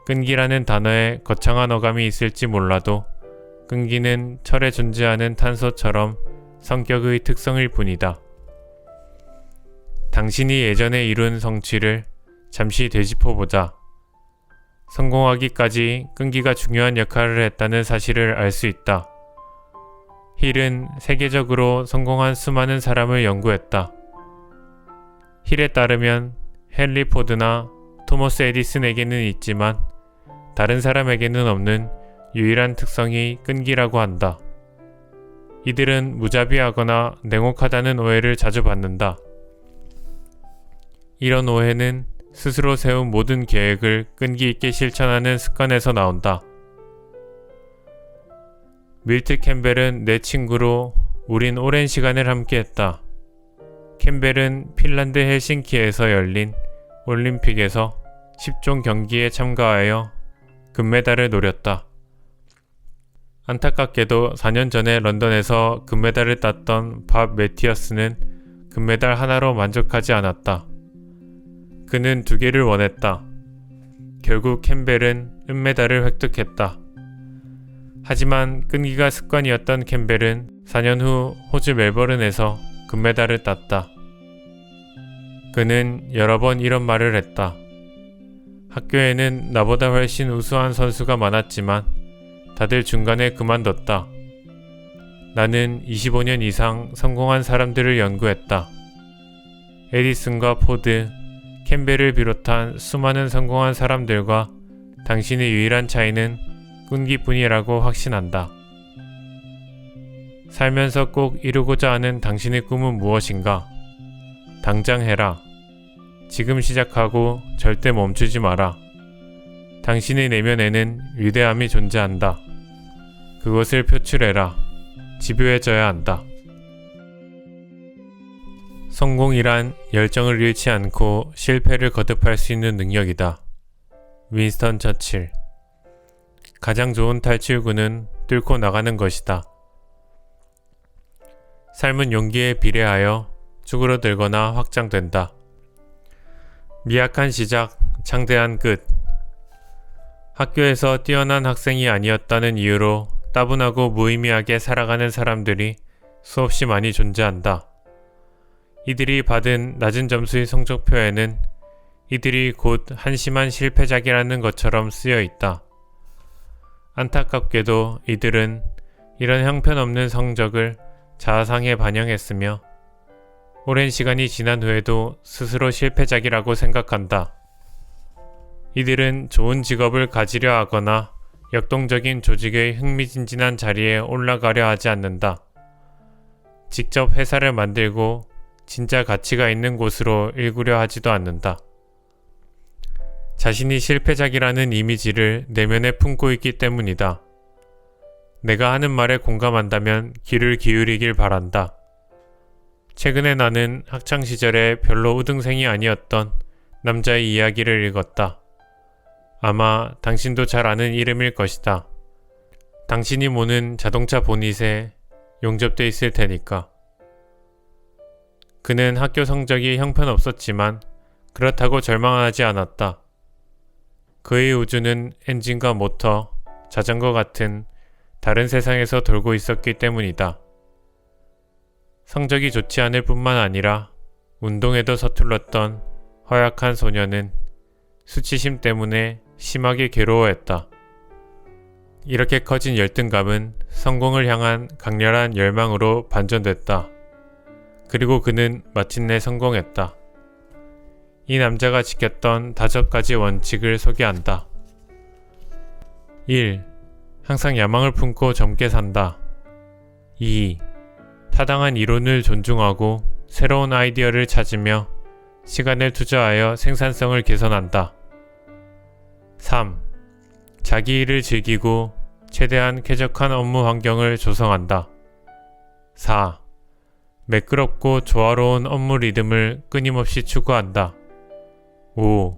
끈기라는 단어에 거창한 어감이 있을지 몰라도 끈기는 철에 존재하는 탄소처럼 성격의 특성일 뿐이다. 당신이 예전에 이룬 성취를 잠시 되짚어보자. 성공하기까지 끈기가 중요한 역할을 했다는 사실을 알 수 있다. 힐은 세계적으로 성공한 수많은 사람을 연구했다. 힐에 따르면 헨리 포드나 토머스 에디슨에게는 있지만 다른 사람에게는 없는 유일한 특성이 끈기라고 한다. 이들은 무자비하거나 냉혹하다는 오해를 자주 받는다. 이런 오해는 스스로 세운 모든 계획을 끈기 있게 실천하는 습관에서 나온다. 밀트 캠벨은 내 친구로 우린 오랜 시간을 함께했다. 캠벨은 핀란드 헬싱키에서 열린 올림픽에서 10종 경기에 참가하여 금메달을 노렸다. 안타깝게도 4년 전에 런던에서 금메달을 땄던 밥 매티어스는 금메달 하나로 만족하지 않았다. 그는 2개를 원했다. 결국 캠벨은 은메달을 획득했다. 하지만 끈기가 습관이었던 캠벨은 4년 후 호주 멜버른에서 금메달을 땄다. 그는 여러 번 이런 말을 했다. 학교에는 나보다 훨씬 우수한 선수가 많았지만 다들 중간에 그만뒀다. 나는 25년 이상 성공한 사람들을 연구했다. 에디슨과 포드, 캠벨을 비롯한 수많은 성공한 사람들과 당신의 유일한 차이는 끈기뿐이라고 확신한다. 살면서 꼭 이루고자 하는 당신의 꿈은 무엇인가? 당장 해라. 지금 시작하고 절대 멈추지 마라. 당신의 내면에는 위대함이 존재한다. 그것을 표출해라. 집요해져야 한다. 성공이란 열정을 잃지 않고 실패를 거듭할 수 있는 능력이다. 윈스턴 처칠. 가장 좋은 탈출구는 뚫고 나가는 것이다. 삶은 용기에 비례하여 쭈그러들거나 확장된다. 미약한 시작, 창대한 끝. 학교에서 뛰어난 학생이 아니었다는 이유로 따분하고 무의미하게 살아가는 사람들이 수없이 많이 존재한다. 이들이 받은 낮은 점수의 성적표에는 이들이 곧 한심한 실패작이라는 것처럼 쓰여 있다. 안타깝게도 이들은 이런 형편없는 성적을 자아상에 반영했으며 오랜 시간이 지난 후에도 스스로 실패작이라고 생각한다. 이들은 좋은 직업을 가지려 하거나 역동적인 조직의 흥미진진한 자리에 올라가려 하지 않는다. 직접 회사를 만들고 진짜 가치가 있는 곳으로 일구려 하지도 않는다. 자신이 실패작이라는 이미지를 내면에 품고 있기 때문이다. 내가 하는 말에 공감한다면 귀를 기울이길 바란다. 최근에 나는 학창시절에 별로 우등생이 아니었던 남자의 이야기를 읽었다. 아마 당신도 잘 아는 이름일 것이다. 당신이 모는 자동차 보닛에 용접돼 있을 테니까. 그는 학교 성적이 형편없었지만 그렇다고 절망하지 않았다. 그의 우주는 엔진과 모터, 자전거 같은 다른 세상에서 돌고 있었기 때문이다. 성적이 좋지 않을 뿐만 아니라 운동에도 서툴렀던 허약한 소녀는 수치심 때문에 심하게 괴로워했다. 이렇게 커진 열등감은 성공을 향한 강렬한 열망으로 반전됐다. 그리고 그는 마침내 성공했다. 이 남자가 지켰던 5가지 원칙을 소개한다. 1. 항상 야망을 품고 젊게 산다. 2. 타당한 이론을 존중하고 새로운 아이디어를 찾으며 시간을 투자하여 생산성을 개선한다. 3. 자기 일을 즐기고 최대한 쾌적한 업무 환경을 조성한다. 4. 매끄럽고 조화로운 업무 리듬을 끊임없이 추구한다. 5.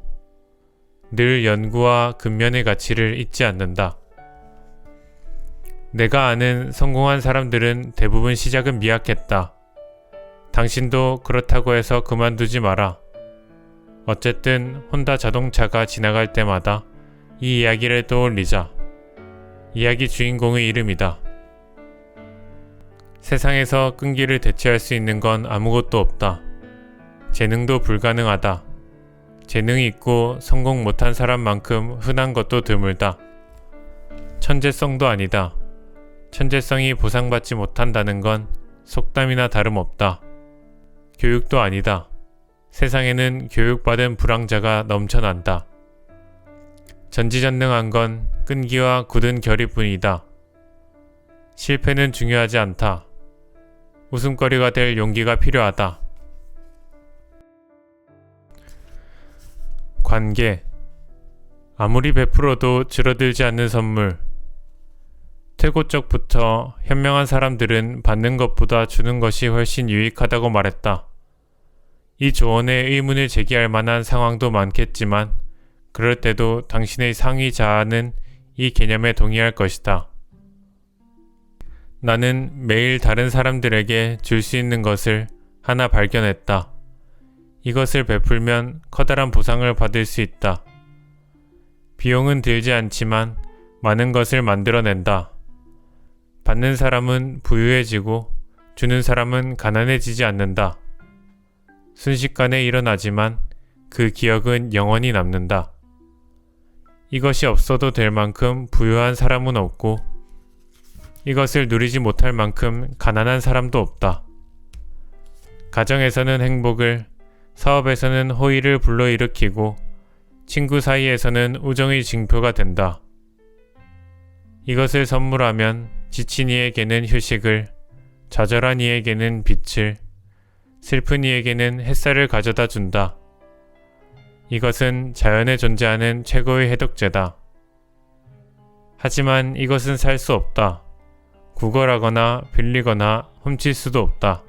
늘 연구와 근면의 가치를 잊지 않는다. 내가 아는 성공한 사람들은 대부분 시작은 미약했다. 당신도 그렇다고 해서 그만두지 마라. 어쨌든 혼다 자동차가 지나갈 때마다 이 이야기를 떠올리자. 이야기 주인공의 이름이다. 세상에서 끈기를 대체할 수 있는 건 아무것도 없다. 재능도 불가능하다. 재능이 있고 성공 못한 사람만큼 흔한 것도 드물다. 천재성도 아니다. 천재성이 보상받지 못한다는 건 속담이나 다름없다. 교육도 아니다. 세상에는 교육받은 불황자가 넘쳐난다. 전지전능한 건 끈기와 굳은 결의뿐이다. 실패는 중요하지 않다. 웃음거리가 될 용기가 필요하다. 관계. 아무리 베풀어도 줄어들지 않는 선물. 퇴고적부터 현명한 사람들은 받는 것보다 주는 것이 훨씬 유익하다고 말했다. 이 조언에 의문을 제기할 만한 상황도 많겠지만 그럴 때도 당신의 상위 자아는 이 개념에 동의할 것이다. 나는 매일 다른 사람들에게 줄 수 있는 것을 하나 발견했다. 이것을 베풀면 커다란 보상을 받을 수 있다. 비용은 들지 않지만 많은 것을 만들어낸다. 받는 사람은 부유해지고 주는 사람은 가난해지지 않는다. 순식간에 일어나지만 그 기억은 영원히 남는다. 이것이 없어도 될 만큼 부유한 사람은 없고 이것을 누리지 못할 만큼 가난한 사람도 없다. 가정에서는 행복을, 사업에서는 호의를 불러일으키고 친구 사이에서는 우정의 징표가 된다. 이것을 선물하면 지친 이에게는 휴식을, 좌절한 이에게는 빛을, 슬픈 이에게는 햇살을 가져다 준다. 이것은 자연에 존재하는 최고의 해독제다. 하지만 이것은 살 수 없다. 구걸하거나 빌리거나 훔칠 수도 없다.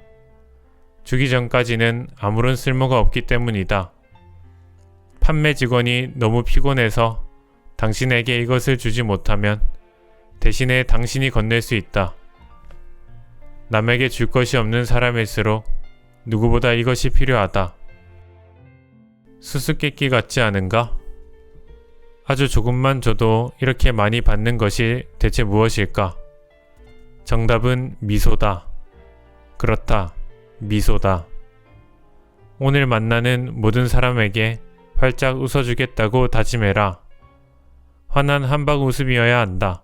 주기 전까지는 아무런 쓸모가 없기 때문이다. 판매 직원이 너무 피곤해서 당신에게 이것을 주지 못하면 대신에 당신이 건넬 수 있다. 남에게 줄 것이 없는 사람일수록 누구보다 이것이 필요하다. 수수께끼 같지 않은가? 아주 조금만 줘도 이렇게 많이 받는 것이 대체 무엇일까? 정답은 미소다. 그렇다. 미소다. 오늘 만나는 모든 사람에게 활짝 웃어주겠다고 다짐해라. 환한 한박 웃음이어야 한다.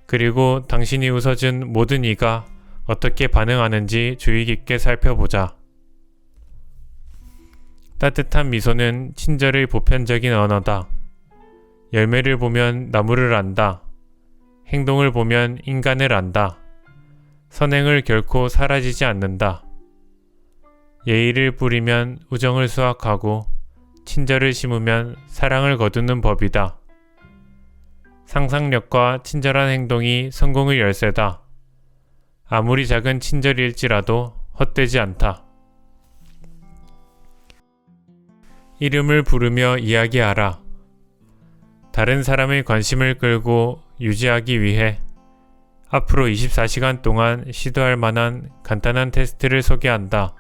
그리고 당신이 웃어준 모든 이가 어떻게 반응하는지 주의 깊게 살펴보자. 따뜻한 미소는 친절의 보편적인 언어다. 열매를 보면 나무를 안다. 행동을 보면 인간을 안다. 선행을 결코 사라지지 않는다. 예의를 뿌리면 우정을 수확하고 친절을 심으면 사랑을 거두는 법이다. 상상력과 친절한 행동이 성공의 열쇠다. 아무리 작은 친절일지라도 헛되지 않다. 이름을 부르며 이야기하라. 다른 사람의 관심을 끌고 유지하기 위해 앞으로 24시간 동안 시도할 만한 간단한 테스트를 소개한다.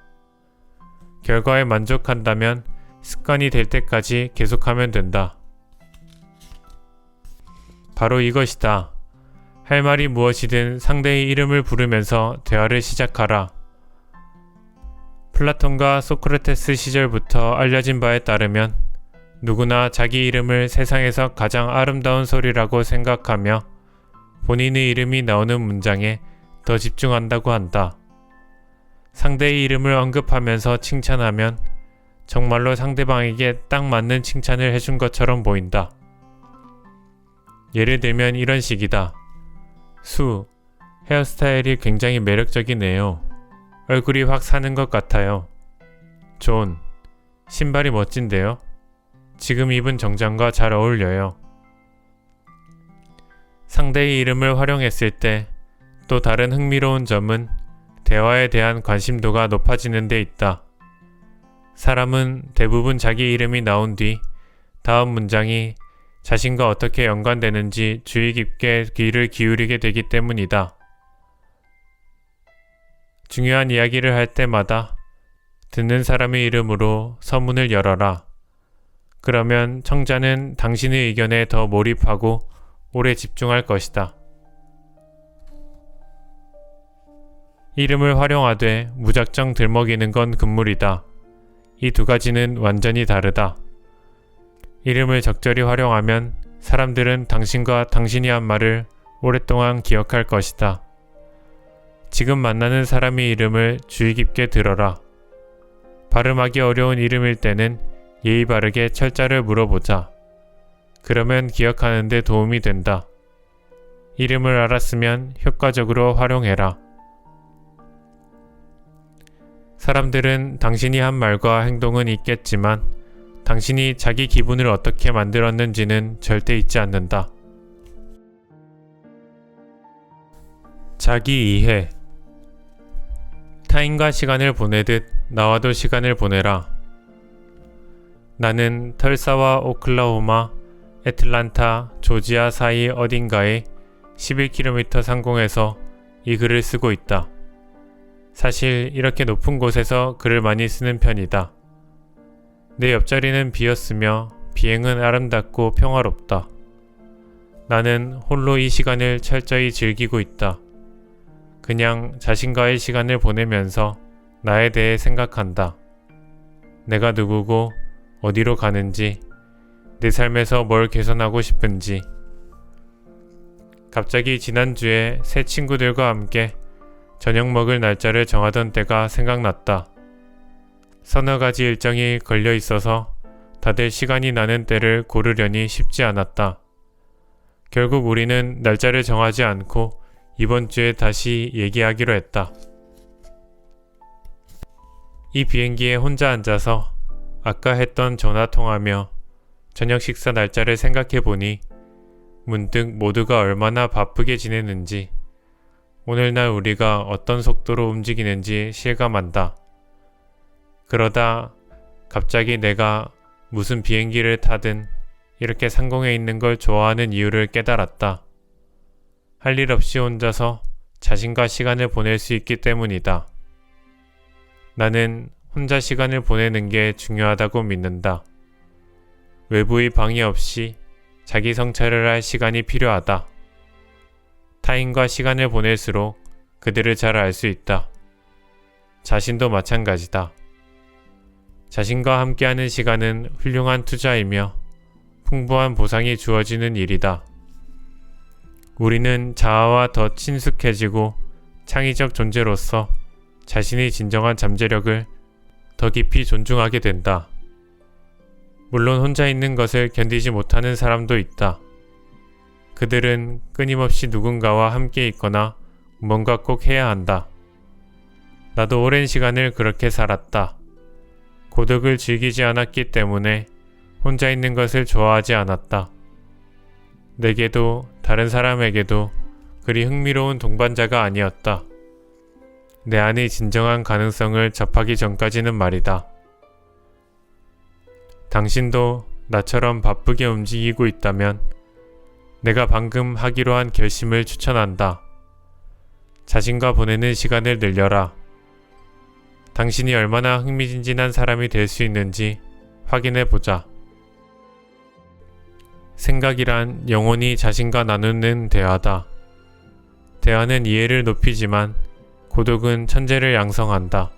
결과에 만족한다면 습관이 될 때까지 계속하면 된다. 바로 이것이다. 할 말이 무엇이든 상대의 이름을 부르면서 대화를 시작하라. 플라톤과 소크라테스 시절부터 알려진 바에 따르면 누구나 자기 이름을 세상에서 가장 아름다운 소리라고 생각하며 본인의 이름이 나오는 문장에 더 집중한다고 한다. 상대의 이름을 언급하면서 칭찬하면 정말로 상대방에게 딱 맞는 칭찬을 해준 것처럼 보인다. 예를 들면 이런 식이다. 수, 헤어스타일이 굉장히 매력적이네요. 얼굴이 확 사는 것 같아요. 존, 신발이 멋진데요. 지금 입은 정장과 잘 어울려요. 상대의 이름을 활용했을 때 또 다른 흥미로운 점은 대화에 대한 관심도가 높아지는 데 있다. 사람은 대부분 자기 이름이 나온 뒤 다음 문장이 자신과 어떻게 연관되는지 주의 깊게 귀를 기울이게 되기 때문이다. 중요한 이야기를 할 때마다 듣는 사람의 이름으로 서문을 열어라. 그러면 청자는 당신의 의견에 더 몰입하고 오래 집중할 것이다. 이름을 활용하되 무작정 들먹이는 건 금물이다. 이 두 가지는 완전히 다르다. 이름을 적절히 활용하면 사람들은 당신과 당신이 한 말을 오랫동안 기억할 것이다. 지금 만나는 사람의 이름을 주의 깊게 들어라. 발음하기 어려운 이름일 때는 예의 바르게 철자를 물어보자. 그러면 기억하는 데 도움이 된다. 이름을 알았으면 효과적으로 활용해라. 사람들은 당신이 한 말과 행동은 있겠지만 당신이 자기 기분을 어떻게 만들었는지는 절대 잊지 않는다. 자기 이해. 타인과 시간을 보내듯 나와도 시간을 보내라. 나는 털사와 오클라호마, 애틀란타, 조지아 사이 어딘가에 11km 상공에서 이 글을 쓰고 있다. 사실 이렇게 높은 곳에서 글을 많이 쓰는 편이다. 내 옆자리는 비었으며 비행은 아름답고 평화롭다. 나는 홀로 이 시간을 철저히 즐기고 있다. 그냥 자신과의 시간을 보내면서 나에 대해 생각한다. 내가 누구고 어디로 가는지, 내 삶에서 뭘 개선하고 싶은지. 갑자기 지난주에 새 친구들과 함께 저녁 먹을 날짜를 정하던 때가 생각났다. 서너 가지 일정이 걸려 있어서 다들 시간이 나는 때를 고르려니 쉽지 않았다. 결국 우리는 날짜를 정하지 않고 이번 주에 다시 얘기하기로 했다. 이 비행기에 혼자 앉아서 아까 했던 전화통화며 저녁 식사 날짜를 생각해보니 문득 모두가 얼마나 바쁘게 지내는지, 오늘날 우리가 어떤 속도로 움직이는지 실감한다. 그러다 갑자기 내가 무슨 비행기를 타든 이렇게 상공에 있는 걸 좋아하는 이유를 깨달았다. 할 일 없이 혼자서 자신과 시간을 보낼 수 있기 때문이다. 나는 혼자 시간을 보내는 게 중요하다고 믿는다. 외부의 방해 없이 자기 성찰을 할 시간이 필요하다. 타인과 시간을 보낼수록 그들을 잘 알 수 있다. 자신도 마찬가지다. 자신과 함께하는 시간은 훌륭한 투자이며 풍부한 보상이 주어지는 일이다. 우리는 자아와 더 친숙해지고 창의적 존재로서 자신의 진정한 잠재력을 더 깊이 존중하게 된다. 물론 혼자 있는 것을 견디지 못하는 사람도 있다. 그들은 끊임없이 누군가와 함께 있거나 뭔가 꼭 해야 한다. 나도 오랜 시간을 그렇게 살았다. 고독을 즐기지 않았기 때문에 혼자 있는 것을 좋아하지 않았다. 내게도 다른 사람에게도 그리 흥미로운 동반자가 아니었다. 내 안의 진정한 가능성을 접하기 전까지는 말이다. 당신도 나처럼 바쁘게 움직이고 있다면 내가 방금 하기로 한 결심을 추천한다. 자신과 보내는 시간을 늘려라. 당신이 얼마나 흥미진진한 사람이 될 수 있는지 확인해 보자. 생각이란 영원히 자신과 나누는 대화다. 대화는 이해를 높이지만 고독은 천재를 양성한다.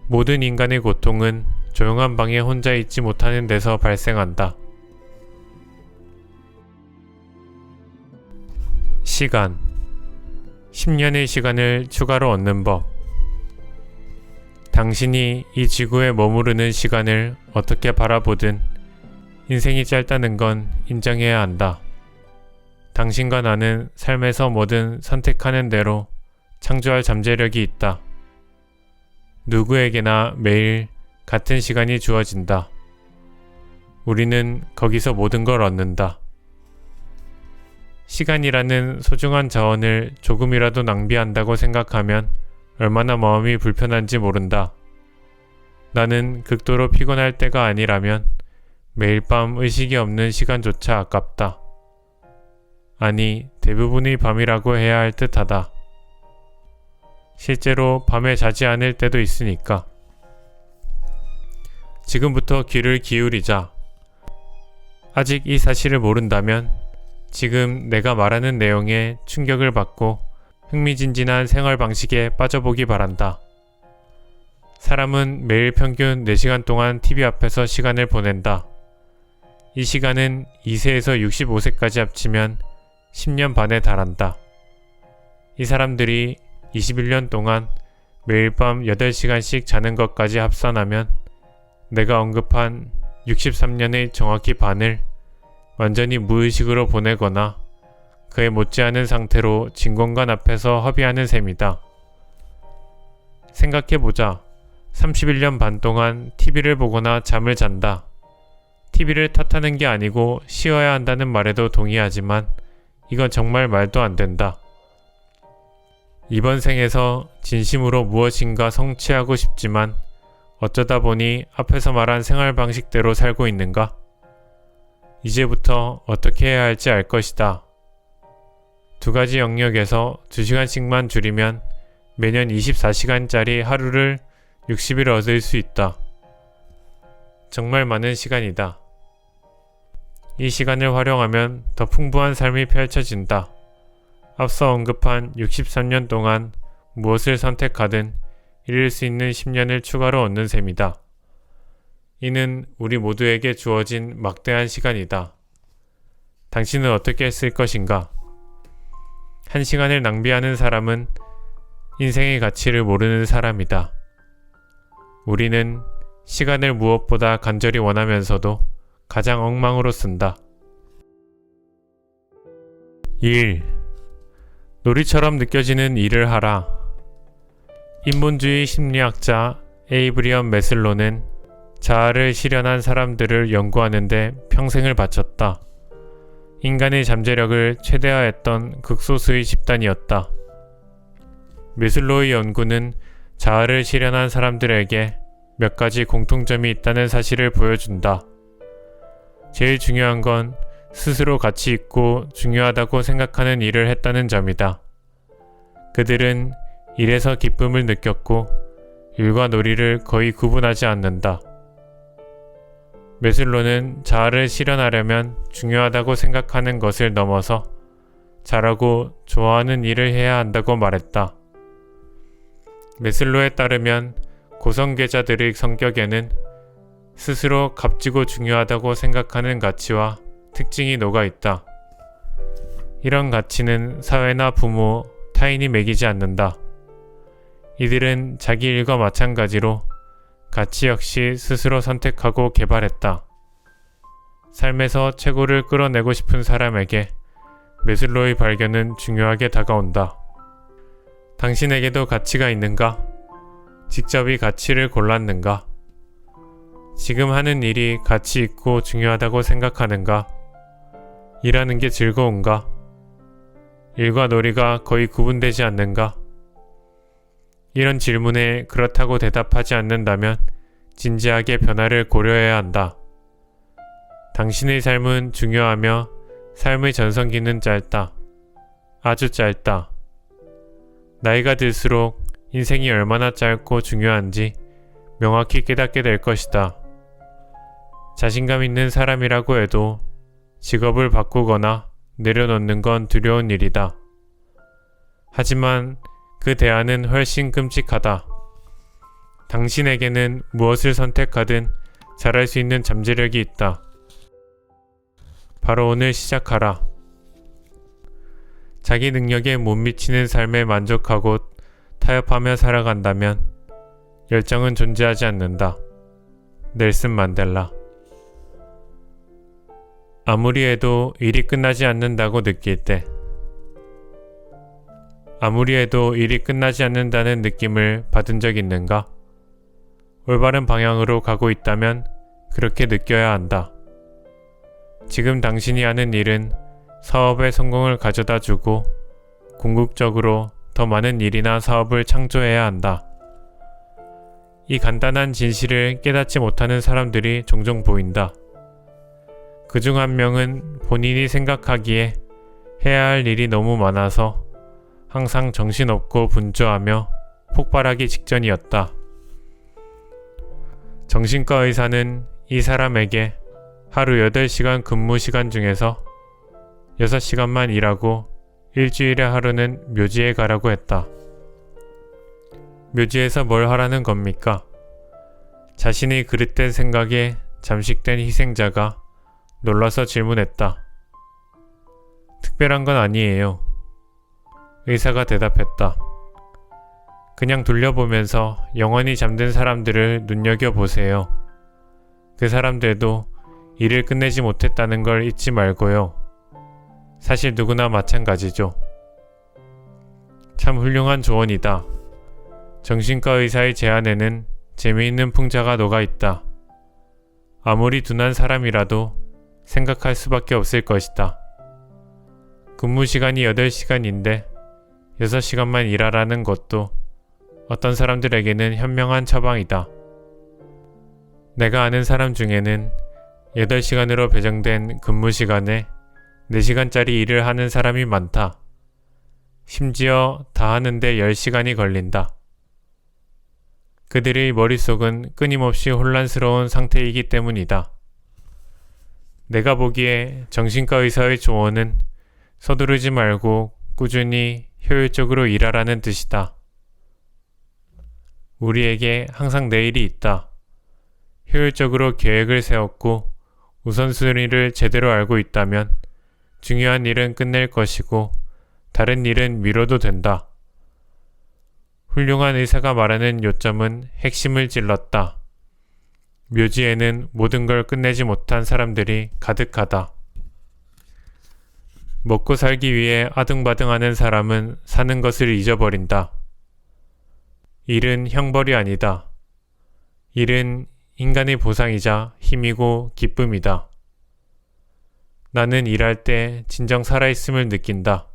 모든 인간의 고통은 조용한 방에 혼자 있지 못하는 데서 발생한다. 시간. 10년의 시간을 추가로 얻는 법. 당신이 이 지구에 머무르는 시간을 어떻게 바라보든 인생이 짧다는 건 인정해야 한다. 당신과 나는 삶에서 뭐든 선택하는 대로 창조할 잠재력이 있다. 누구에게나 매일 같은 시간이 주어진다. 우리는 거기서 모든 걸 얻는다. 시간이라는 소중한 자원을 조금이라도 낭비한다고 생각하면 얼마나 마음이 불편한지 모른다. 나는 극도로 피곤할 때가 아니라면 매일 밤 의식이 없는 시간조차 아깝다. 아니, 대부분의 밤이라고 해야 할 듯하다. 실제로 밤에 자지 않을 때도 있으니까. 지금부터 귀를 기울이자. 아직 이 사실을 모른다면 지금 내가 말하는 내용에 충격을 받고 흥미진진한 생활 방식에 빠져보기 바란다. 사람은 매일 평균 4시간 동안 TV 앞에서 시간을 보낸다. 이 시간은 2세에서 65세까지 합치면 10년 반에 달한다. 이 사람들이 21년 동안 매일 밤 8시간씩 자는 것까지 합산하면 내가 언급한 63년의 정확히 반을 완전히 무의식으로 보내거나 그에 못지않은 상태로 진공관 앞에서 허비하는 셈이다. 생각해보자. 31년 반 동안 TV를 보거나 잠을 잔다. TV를 탓하는 게 아니고 쉬어야 한다는 말에도 동의하지만 이건 정말 말도 안 된다. 이번 생에서 진심으로 무엇인가 성취하고 싶지만 어쩌다 보니 앞에서 말한 생활 방식대로 살고 있는가? 이제부터 어떻게 해야 할지 알 것이다. 2가지 영역에서 2시간씩만 줄이면 매년 24시간짜리 하루를 60일 얻을 수 있다. 정말 많은 시간이다. 이 시간을 활용하면 더 풍부한 삶이 펼쳐진다. 앞서 언급한 63년 동안 무엇을 선택하든 이룰 수 있는 10년을 추가로 얻는 셈이다. 이는 우리 모두에게 주어진 막대한 시간이다. 당신은 어떻게 쓸 것인가? 한 시간을 낭비하는 사람은 인생의 가치를 모르는 사람이다. 우리는 시간을 무엇보다 간절히 원하면서도 가장 엉망으로 쓴다. 1. 놀이처럼 느껴지는 일을 하라. 인본주의 심리학자 에이브리엄 매슬로는 자아를 실현한 사람들을 연구하는 데 평생을 바쳤다. 인간의 잠재력을 최대화했던 극소수의 집단이었다. 매슬로의 연구는 자아를 실현한 사람들에게 몇 가지 공통점이 있다는 사실을 보여준다. 제일 중요한 건 스스로 가치 있고 중요하다고 생각하는 일을 했다는 점이다. 그들은 일에서 기쁨을 느꼈고 일과 놀이를 거의 구분하지 않는다. 매슬로는 자아를 실현하려면 중요하다고 생각하는 것을 넘어서 잘하고 좋아하는 일을 해야 한다고 말했다. 매슬로에 따르면 고성계자들의 성격에는 스스로 값지고 중요하다고 생각하는 가치와 특징이 녹아 있다. 이런 가치는 사회나 부모, 타인이 매기지 않는다. 이들은 자기 일과 마찬가지로 가치 역시 스스로 선택하고 개발했다. 삶에서 최고를 끌어내고 싶은 사람에게 매슬로의 발견은 중요하게 다가온다. 당신에게도 가치가 있는가? 직접 이 가치를 골랐는가? 지금 하는 일이 가치 있고 중요하다고 생각하는가? 일하는 게 즐거운가? 일과 놀이가 거의 구분되지 않는가? 이런 질문에 그렇다고 대답하지 않는다면 진지하게 변화를 고려해야 한다. 당신의 삶은 중요하며 삶의 전성기는 짧다. 아주 짧다. 나이가 들수록 인생이 얼마나 짧고 중요한지 명확히 깨닫게 될 것이다. 자신감 있는 사람이라고 해도 직업을 바꾸거나 내려놓는 건 두려운 일이다. 하지만 그 대안은 훨씬 끔찍하다. 당신에게는 무엇을 선택하든 잘할 수 있는 잠재력이 있다. 바로 오늘 시작하라. 자기 능력에 못 미치는 삶에 만족하고 타협하며 살아간다면 열정은 존재하지 않는다. 넬슨 만델라. 아무리 해도 일이 끝나지 않는다고 느낄 때, 아무리 해도 일이 끝나지 않는다는 느낌을 받은 적 있는가? 올바른 방향으로 가고 있다면 그렇게 느껴야 한다. 지금 당신이 하는 일은 사업의 성공을 가져다 주고 궁극적으로 더 많은 일이나 사업을 창조해야 한다. 이 간단한 진실을 깨닫지 못하는 사람들이 종종 보인다. 그중 한 명은 본인이 생각하기에 해야 할 일이 너무 많아서 항상 정신없고 분주하며 폭발하기 직전이었다. 정신과 의사는 이 사람에게 하루 8시간 근무 시간 중에서 6시간만 일하고 일주일에 하루는 묘지에 가라고 했다. 묘지에서 뭘 하라는 겁니까? 자신의 그릇된 생각에 잠식된 희생자가 놀라서 질문했다. 특별한 건 아니에요. 의사가 대답했다. 그냥 돌려보면서 영원히 잠든 사람들을 눈여겨보세요. 그 사람들도 일을 끝내지 못했다는 걸 잊지 말고요. 사실 누구나 마찬가지죠. 참 훌륭한 조언이다. 정신과 의사의 제안에는 재미있는 풍자가 녹아있다. 아무리 둔한 사람이라도 생각할 수밖에 없을 것이다. 근무 시간이 8시간인데 6시간만 일하라는 것도 어떤 사람들에게는 현명한 처방이다. 내가 아는 사람 중에는 8시간으로 배정된 근무 시간에 4시간짜리 일을 하는 사람이 많다. 심지어 다 하는데 10시간이 걸린다. 그들의 머릿속은 끊임없이 혼란스러운 상태이기 때문이다. 내가 보기에 정신과 의사의 조언은 서두르지 말고 꾸준히 효율적으로 일하라는 뜻이다. 우리에게 항상 내일이 있다. 효율적으로 계획을 세웠고 우선순위를 제대로 알고 있다면 중요한 일은 끝낼 것이고 다른 일은 미뤄도 된다. 훌륭한 의사가 말하는 요점은 핵심을 찔렀다. 묘지에는 모든 걸 끝내지 못한 사람들이 가득하다. 먹고 살기 위해 아등바등하는 사람은 사는 것을 잊어버린다. 일은 형벌이 아니다. 일은 인간의 보상이자 힘이고 기쁨이다. 나는 일할 때 진정 살아있음을 느낀다.